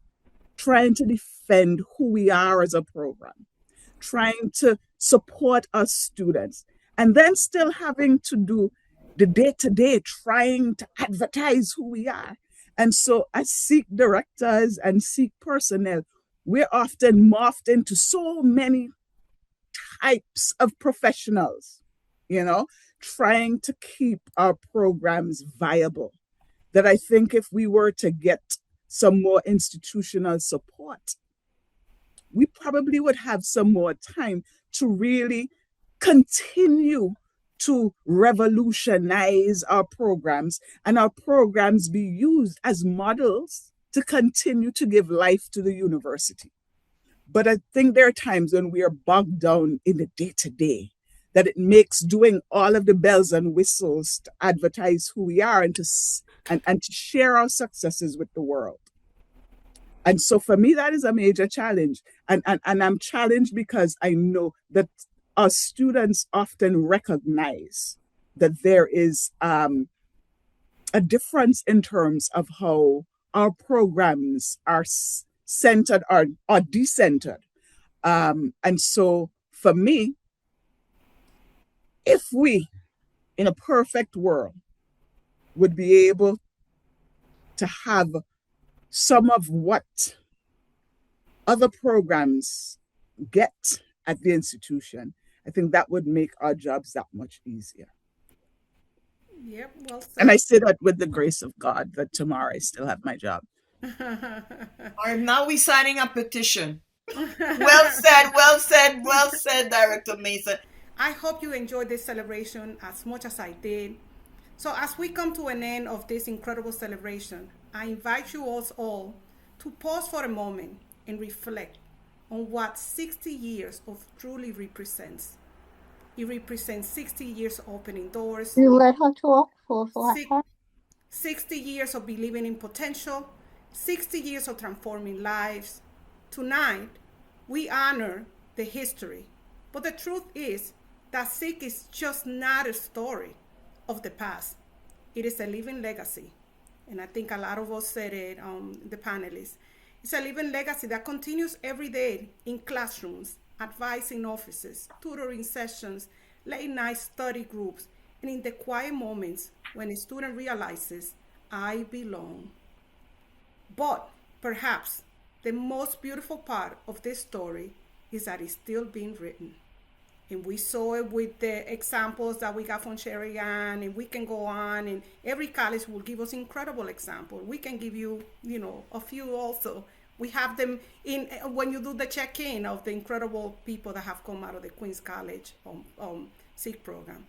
trying to defend who we are as a program, trying to support our students, and then still having to do the day-to-day trying to advertise who we are. And so as Sikh directors and Sikh personnel, we're often morphed into so many types of professionals, trying to keep our programs viable, that I think if we were to get some more institutional support, we probably would have some more time to really continue to revolutionize our programs and our programs be used as models to continue to give life to the university. But I think there are times when we are bogged down in the day to day that it makes doing all of the bells and whistles to advertise who we are and to share our successes with the world. And so for me, that is a major challenge. And I'm challenged because I know that our students often recognize that there is a difference in terms of how our programs are centered or decentered. And so for me, if we, in a perfect world, would be able to have some of what other programs get at the institution, I think that would make our jobs that much easier. Yep, well said. And I say that with the grace of God, that tomorrow I still have my job. All right, now we're signing a petition. Well said, well said, well said, Director Mason. I hope you enjoyed this celebration as much as I did. So as we come to an end of this incredible celebration, I invite you all to pause for a moment and reflect on what 60 years of truly represents. It represents 60 years opening doors. You let her talk for 60 years of believing in potential, 60 years of transforming lives. Tonight, we honor the history, but the truth is that SIC is just not a story of the past. It is a living legacy. And I think a lot of us said it, the panelists. It's a living legacy that continues every day in classrooms, advising offices, tutoring sessions, late night study groups, and in the quiet moments when a student realizes, I belong. But perhaps the most beautiful part of this story is that it's still being written. And we saw it with the examples that we got from Sherry Ann, and we can go on, and every college will give us incredible examples. We can give you, a few also. We have them in when you do the check-in of the incredible people that have come out of the Queens College SIG program.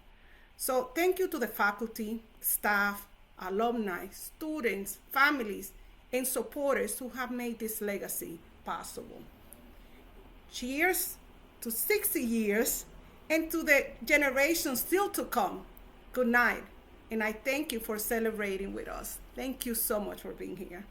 So thank you to the faculty, staff, alumni, students, families, and supporters who have made this legacy possible. Cheers to 60 years and to the generations still to come. Good night. And I thank you for celebrating with us. Thank you so much for being here.